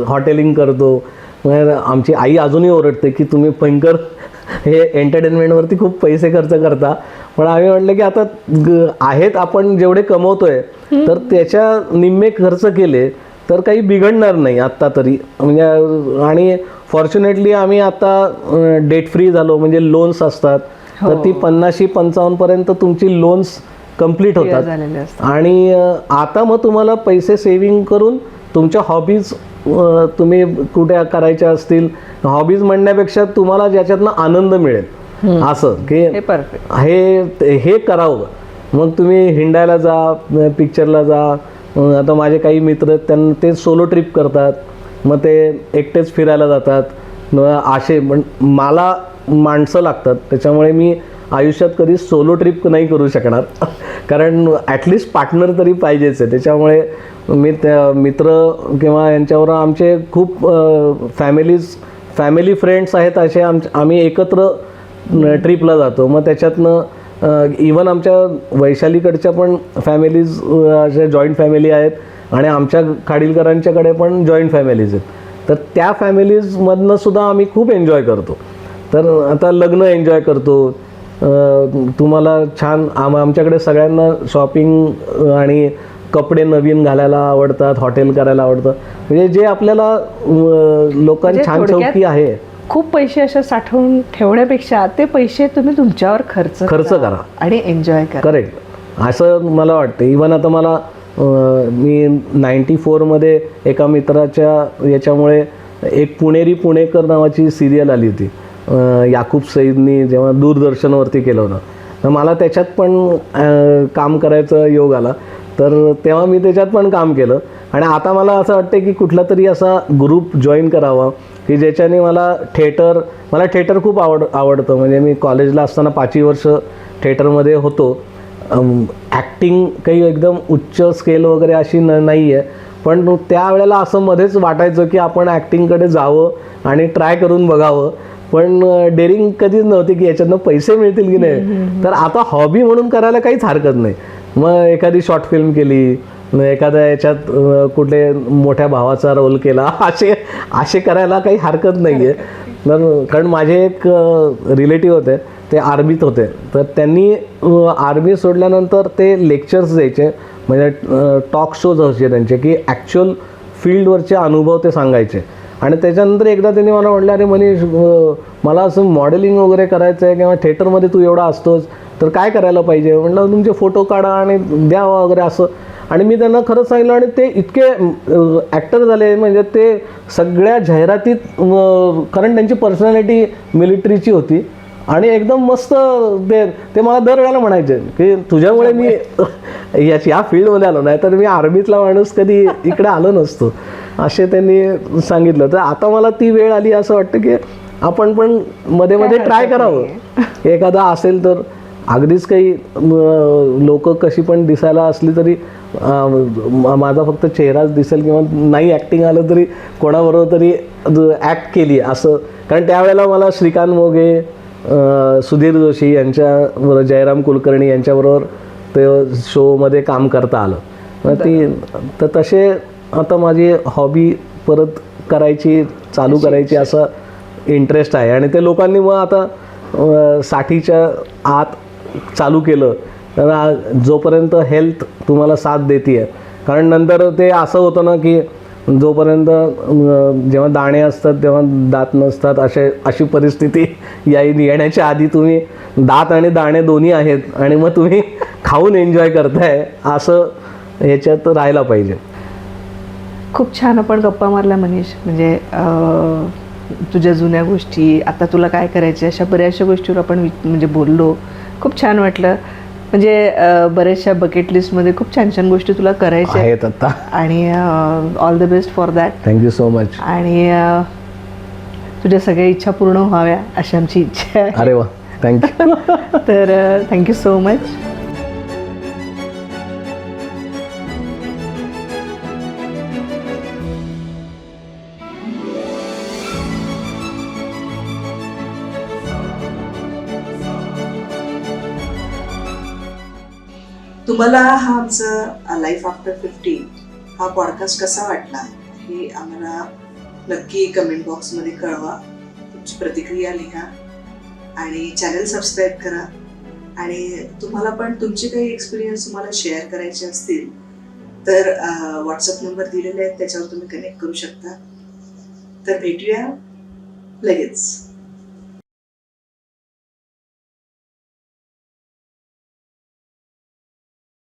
हॉटेलिंग करतो. म्हणजे आमची आई अजूनही ओरडते की तुम्ही भयंकर हे एंटरटेनमेंटवरती खूप पैसे खर्च करता. पण आम्ही म्हटलं की आता आहेत आपण जेवढे कमवतोय तर त्याच्या निम्मे खर्च केले तर काही बिघडणार नाही आत्ता तरी. म्हणजे आणि फॉर्च्युनेटली आम्ही आता डेट फ्री झालो. म्हणजे लोन्स असतात तर ती 50-55 पर्यंत तुमची लोन्स कंप्लीट होतात. आणि आता मग तुम्हाला पैसे सेव्हिंग करून तुमच्या हॉबीज तुम्ही कुठे करायच्या असतील, हॉबीज म्हणण्यापेक्षा तुम्हाला ज्याच्यातनं आनंद मिळेल असं की हे करावं. मग तुम्ही हिंडायला जा, पिक्चरला जा. आता माझे काही मित्र त्यांना ते सोलो ट्रिप करतात, मग ते एकटेच फिरायला जातात. असे मला माणसं लागतात. त्याच्यामुळे मी आयुष्यात कधी सोलो ट्रिप नाही करू शकणार कारण ॲटलिस्ट पार्टनर तरी पाहिजेच आहे. त्याच्यामुळे मी त्या मित्र किंवा यांच्यावर आमचे खूप फॅमिली फ्रेंड्स आहेत असे आम्ही एकत्र ट्रिपला जातो. मग त्याच्यातनं इवन आमच्या वैशालीकडच्या पण फॅमिलीज अशा जॉईंट फॅमिली आहेत आणि आमच्या खाडीलकरांच्याकडे पण जॉईंट फॅमिलीज आहेत. तर त्या फॅमिलीजमधनं सुद्धा आम्ही खूप एन्जॉय करतो. तर आता लग्न एन्जॉय करतो. तुम्हाला छान आमच्याकडे सगळ्यांना शॉपिंग आणि कपडे नवीन घालायला आवडतात, हॉटेल करायला आवडतं. म्हणजे जे आपल्याला लोकांची छान थोडक्यात चौकी आहे. खूप पैसे असे साठवून ठेवण्यापेक्षा ते पैसे तुम्ही तुमच्यावर खर्च करा आणि एन्जॉय करा. करेक्ट, असं मला वाटतं. इवन आता मला मी 94मध्ये एका मित्राच्या याच्यामुळे एक पुणेरी पुणेकर नावाची सिरियल आली होती, याकूब सईदनी जेव्हा दूरदर्शनवरती केलं होतं. तर मला त्याच्यात पण काम करायचं योग आला. तर तेव्हा मी त्याच्यात पण काम केलं. आणि आता मला असं वाटतं की कुठला तरी असा ग्रुप जॉईन करावा की ज्याच्याने मला थिएटर खूप आवडतं. म्हणजे मी कॉलेजला असताना 5 वर्ष थिएटरमध्ये होतो. ॲक्टिंग काही एकदम उच्च स्केल वगैरे अशी नाही आहे, पण त्यावेळेला असं मध्येच वाटायचं की आपण ॲक्टिंगकडे जावं आणि ट्राय करून बघावं. पण डेअरिंग कधीच नव्हती की याच्यातनं पैसे मिळतील की नाही. तर आता हॉबी म्हणून करायला काहीच हरकत नाही. मग एखादी शॉर्ट फिल्म केली, एखाद्या याच्यात कुठे मोठ्या भावाचा रोल केला, असे करायला काही हरकत नाही आहे. कारण माझे एक रिलेटिव्ह होते, ते आर्मीत होते. तर त्यांनी आर्मी सोडल्यानंतर ते लेक्चर्स द्यायचे, म्हणजे टॉक शोज असायचे त्यांचे, की ॲक्च्युअल फील्डवरचे अनुभव ते सांगायचे. आणि त्याच्यानंतर एकदा त्यांनी मला म्हटलं, अरे मनीष, मला असं मॉडेलिंग वगैरे करायचं आहे किंवा थिएटरमध्ये तू एवढा असतोस तर काय करायला पाहिजे. म्हटलं तुमचे फोटो काढा आणि द्या वगैरे असं. आणि मी त्यांना खरंच सांगितलं आणि ते इतके ॲक्टर झाले, म्हणजे ते सगळ्या जाहिरातीत, कारण त्यांची पर्सनॅलिटी मिलिटरीची होती आणि एकदम मस्त. ते मला दरवेळेला म्हणायचे की तुझ्यामुळे मी या फील्डमध्ये आलो, नाही तर मी आर्मीतला माणूस कधी इकडे आलो नसतो, असे त्यांनी सांगितलं. तर आता मला ती वेळ आली असं वाटतं की आपण पण मध्ये मध्ये ट्राय करावं. एखादा असेल तर अगदीच काही लोक कशी पण दिसायला असली तरी माझा फक्त चेहराच दिसेल किंवा नाही ॲक्टिंग आलं तरी कोणाबरोबर तरी ॲक्ट केली असं. कारण त्यावेळेला मला श्रीकांत मोघे, सुधीर जोशी यांच्याबरोबर, जयराम कुलकर्णी यांच्याबरोबर ते शोमध्ये काम करता आलं. तर तसे आता माझी हॉबी परत चालू करायची असं इंटरेस्ट आहे. आणि ते लोकांनी मग आता 60च्या आत चालू केलं तर जोपर्यंत हेल्थ तुम्हाला साथ देते आहे. कारण नंतर ते असं होतं ना की जोपर्यंत जेव्हा दाणे असतात तेव्हा दात नसतात, अशी परिस्थिती येण्याच्या आधी तुम्ही दात आणि दाणे दोन्ही आहेत आणि मग तुम्ही खाऊन एन्जॉय करताय, असं ह्याच्यात राहायला पाहिजे. खूप छान आपण गप्पा मारल्या मनीष. म्हणजे तुझ्या जुन्या गोष्टी, आता तुला काय करायचे, अशा बऱ्याचशा गोष्टीवर आपण म्हणजे बोललो. खूप छान वाटलं. म्हणजे बऱ्याचशा बकेट लिस्टमध्ये खूप छान छान गोष्टी तुला करायच्या आहेत आता. आणि all the best for that. Thank you so much. आणि तुझ्या सगळ्या इच्छा पूर्ण व्हाव्या अशी आमची इच्छा आहे. अरे वा, थँक्यू. तर थँक्यू सो मच. तुम्हाला हा आमचा लाईफ आफ्टर 50 हा पॉडकास्ट कसा वाटला हे आम्हाला नक्की कमेंट बॉक्समध्ये कळवा. तुमची प्रतिक्रिया लिहा आणि चॅनल सबस्क्राईब करा. आणि तुम्हाला पण तुमचे काही एक्सपिरियन्स तुम्हाला शेअर करायचे असतील तर व्हॉट्सअप नंबर दिलेले आहेत, त्याच्यावर तुम्ही कनेक्ट करू शकता. तर भेटूया लगेच.